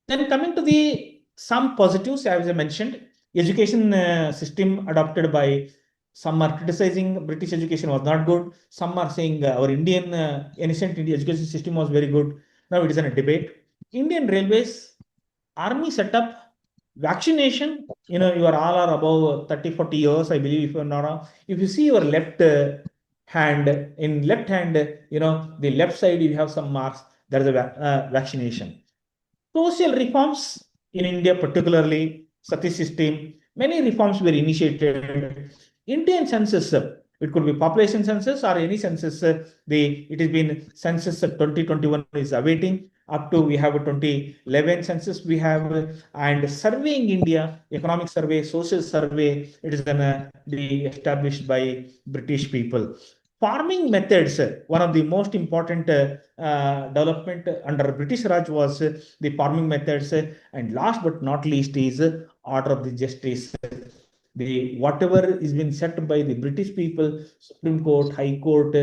A: Then coming to the some positives, as I mentioned, education system adopted by some are criticizing British education was not good. Some are saying our Indian ancient Indian education system was very good. Now it is in a debate. Indian Railways, army setup, vaccination. You know, you are all are above 30, 40 years, I believe, if you're not wrong. If you see your left hand, in left hand, you know, the left side, you have some marks. There is a vaccination. Social reforms in India, particularly Sati system, many reforms were initiated. Indian census, it could be population census or any census. It has been census 2021 is awaiting. Up to we have a 2011 census we have, and surveying India, economic survey, social survey, it is gonna be established by British people. Farming methods, one of the most important development under British Raj was the farming methods, and last but not least is order of the justice. The whatever is been set by the British people, Supreme Court, High Court,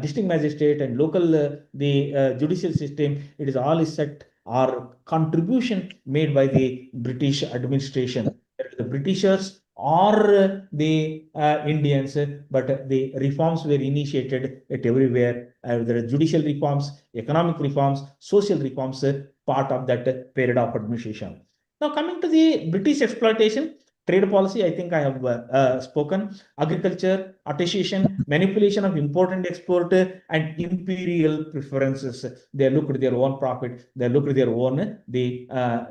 A: district magistrate, and local the judicial system, it is all is set or contribution made by the British administration. The Britishers or the Indians, but the reforms were initiated at everywhere. There are judicial reforms, economic reforms, social reforms, part of that period of administration. Now, coming to the British exploitation, trade policy, I think I have spoken. Agriculture, artisan, manipulation of import and export, and imperial preferences. They look at their own profit. They look at their own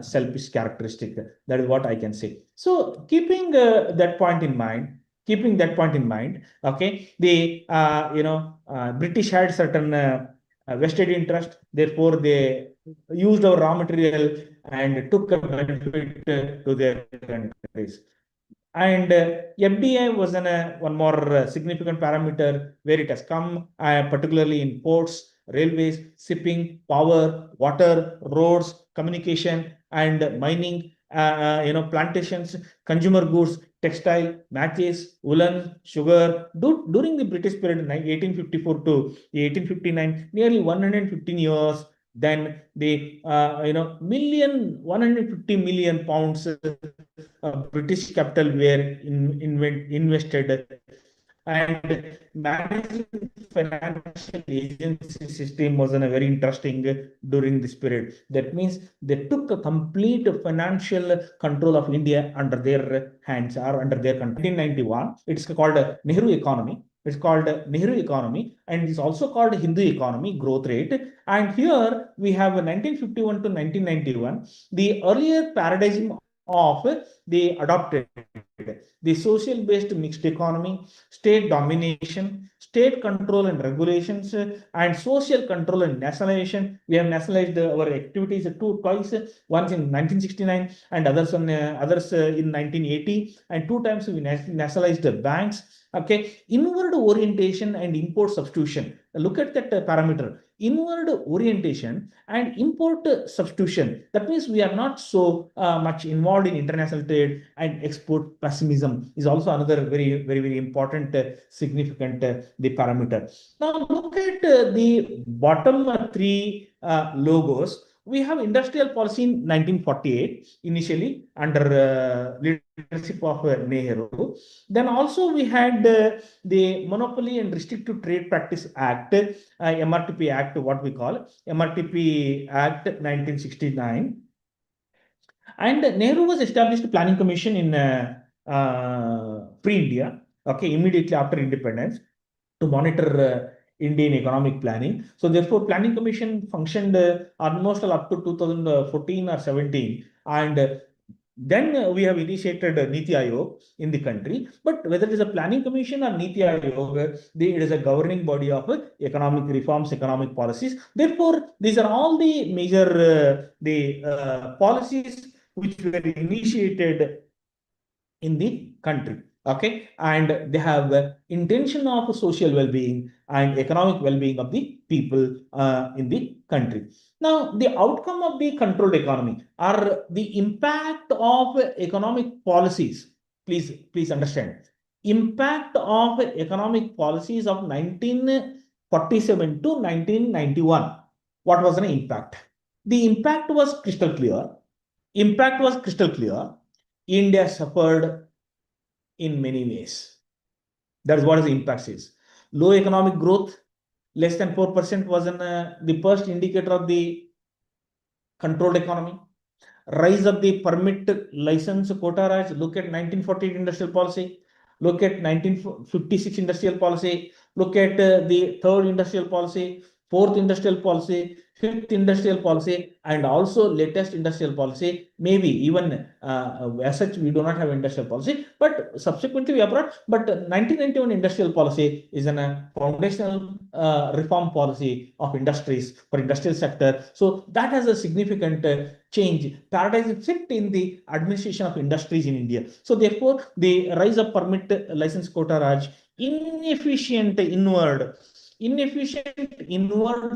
A: selfish characteristic. That is what I can say. So, keeping that point in mind, okay, the British had certain vested interest. Therefore, they used our raw material and took a benefit to their countries. And FDI was one more significant parameter where it has come, particularly in ports, railways, shipping, power, water, roads, communication, and mining, plantations, consumer goods, textile, matches, woolen, sugar. During the British period, 1854 to 1859, nearly 115 years. Then the 150 million pounds British capital were invested, and managing financial agency system was very interesting during this period. That means they took a complete financial control of India under their hands or under their control. 1991, it's called Nehru economy. It's called Nehru economy, and it's also called Hindu economy growth rate. And here we have 1951 to 1991, the earlier paradigm of the adopted the social-based mixed economy, state domination, state control and regulations, and social control and nationalization. We have nationalized our activities twice, once in 1969 and others in 1980, and two times we nationalized the banks. Okay, inward orientation and import substitution. look at that parameter, inward orientation and import substitution. That means we are not so much involved in international trade, and export pessimism is also another very important significant the parameter. Now look at the bottom three logos. We have industrial policy in 1948 initially under leadership of Nehru. Then also we had the Monopoly and Restrictive Trade Practice Act, MRTP Act, what we call MRTP Act 1969. And Nehru was established planning commission in pre-India, okay, immediately after independence, to monitor Indian economic planning. So therefore, planning commission functioned almost up to 2014 or 17, and then we have initiated Niti Aayog in the country. But whether it is a planning commission or Niti Aayog, it is a governing body of economic reforms, economic policies. Therefore, these are all the major policies which were initiated in the country. Okay, and they have intention of social well-being and economic well-being of the people in the country. Now, the outcome of the controlled economy or the impact of economic policies. Please understand. Impact of economic policies of 1947 to 1991. What was the impact? The impact was crystal clear. India suffered in many ways. That is what the impact is. Low economic growth, less than 4% was the first indicator of the controlled economy. Rise of the permit license quota rise. Look at 1948 industrial policy. Look at 1956 industrial policy. Look at the third industrial policy, fourth industrial policy, fifth industrial policy, and also latest industrial policy. Maybe even as such, we do not have industrial policy, but subsequently we have brought. But 1991 industrial policy is a foundational reform policy of industries for industrial sector. So that has a significant change, paradigm shift in the administration of industries in India. So therefore, the rise of permit license quota raj, inefficient inward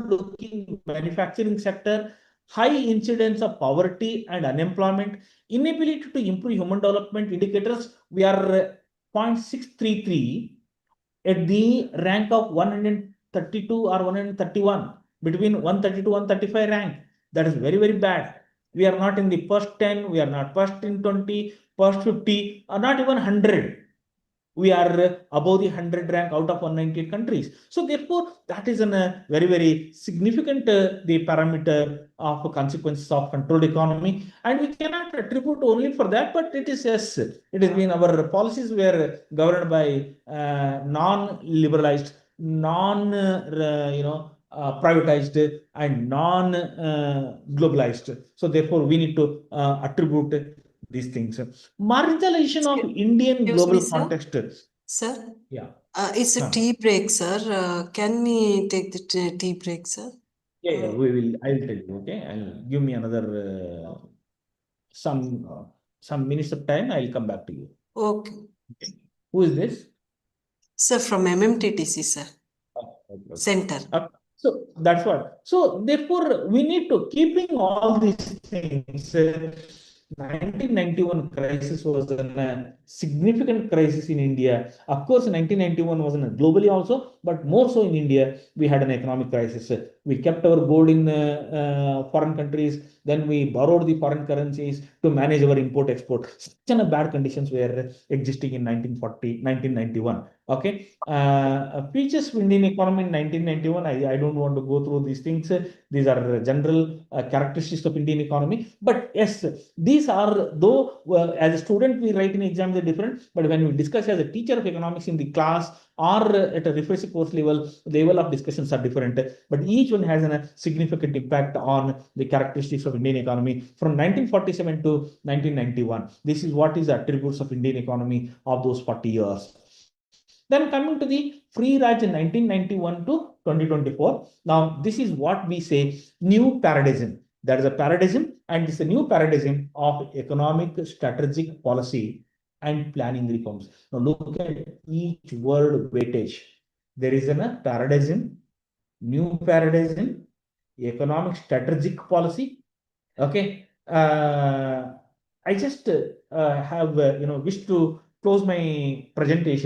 A: looking manufacturing sector, high incidence of poverty and unemployment, inability to improve human development indicators. We are 0.633 at the rank of 132 or 131, between 130 to 135 rank. That is very bad. We are not in the first 10, we are not first in 20, first 50, or not even 100. We are above the 100 rank out of 198 countries. So therefore, that is a very significant the parameter of consequences of controlled economy. And we cannot attribute only for that, but it is, yes, it has been our policies were governed by non-liberalized, privatized and non-globalized. So therefore, we need to attribute these things. Marginalization of Indian
G: Excuse
A: global
G: me, sir.
A: context.
G: Sir,
A: Yeah.
G: it's a tea break, sir. Can we take the tea break, sir?
A: Yeah, we will. I will tell you. Okay, and give me another some minutes of time. I will come back to you.
G: Okay.
A: Who is this?
G: Sir, from MMTTC, sir.
A: Okay.
G: Center.
A: So that's what. So therefore, we need to keeping all these things. 1991 crisis was a significant crisis in India. Of course, 1991 was globally also, but more so in India, we had an economic crisis. We kept our gold in foreign countries. Then we borrowed the foreign currencies to manage our import-export. Such bad conditions were existing in 1991. Okay. Features of Indian economy in 1991, I don't want to go through these things. These are general characteristics of Indian economy. But yes, these are, though as a student we write in exams are different, but when we discuss as a teacher of economics in the class or at a refresher course level, the level of discussions are different. But each one has a significant impact on the characteristics of Indian economy from 1947 to 1991. This is what is the attributes of Indian economy of those 40 years. Then coming to the free Raj in 1991 to 2024. Now, this is what we say new paradigm. That is a paradigm, and this is a new paradigm of economic strategic policy and planning reforms. Now, look at each word weightage. There is a paradigm, new paradigm in economic strategic policy. Okay. I just have wish to close my presentation.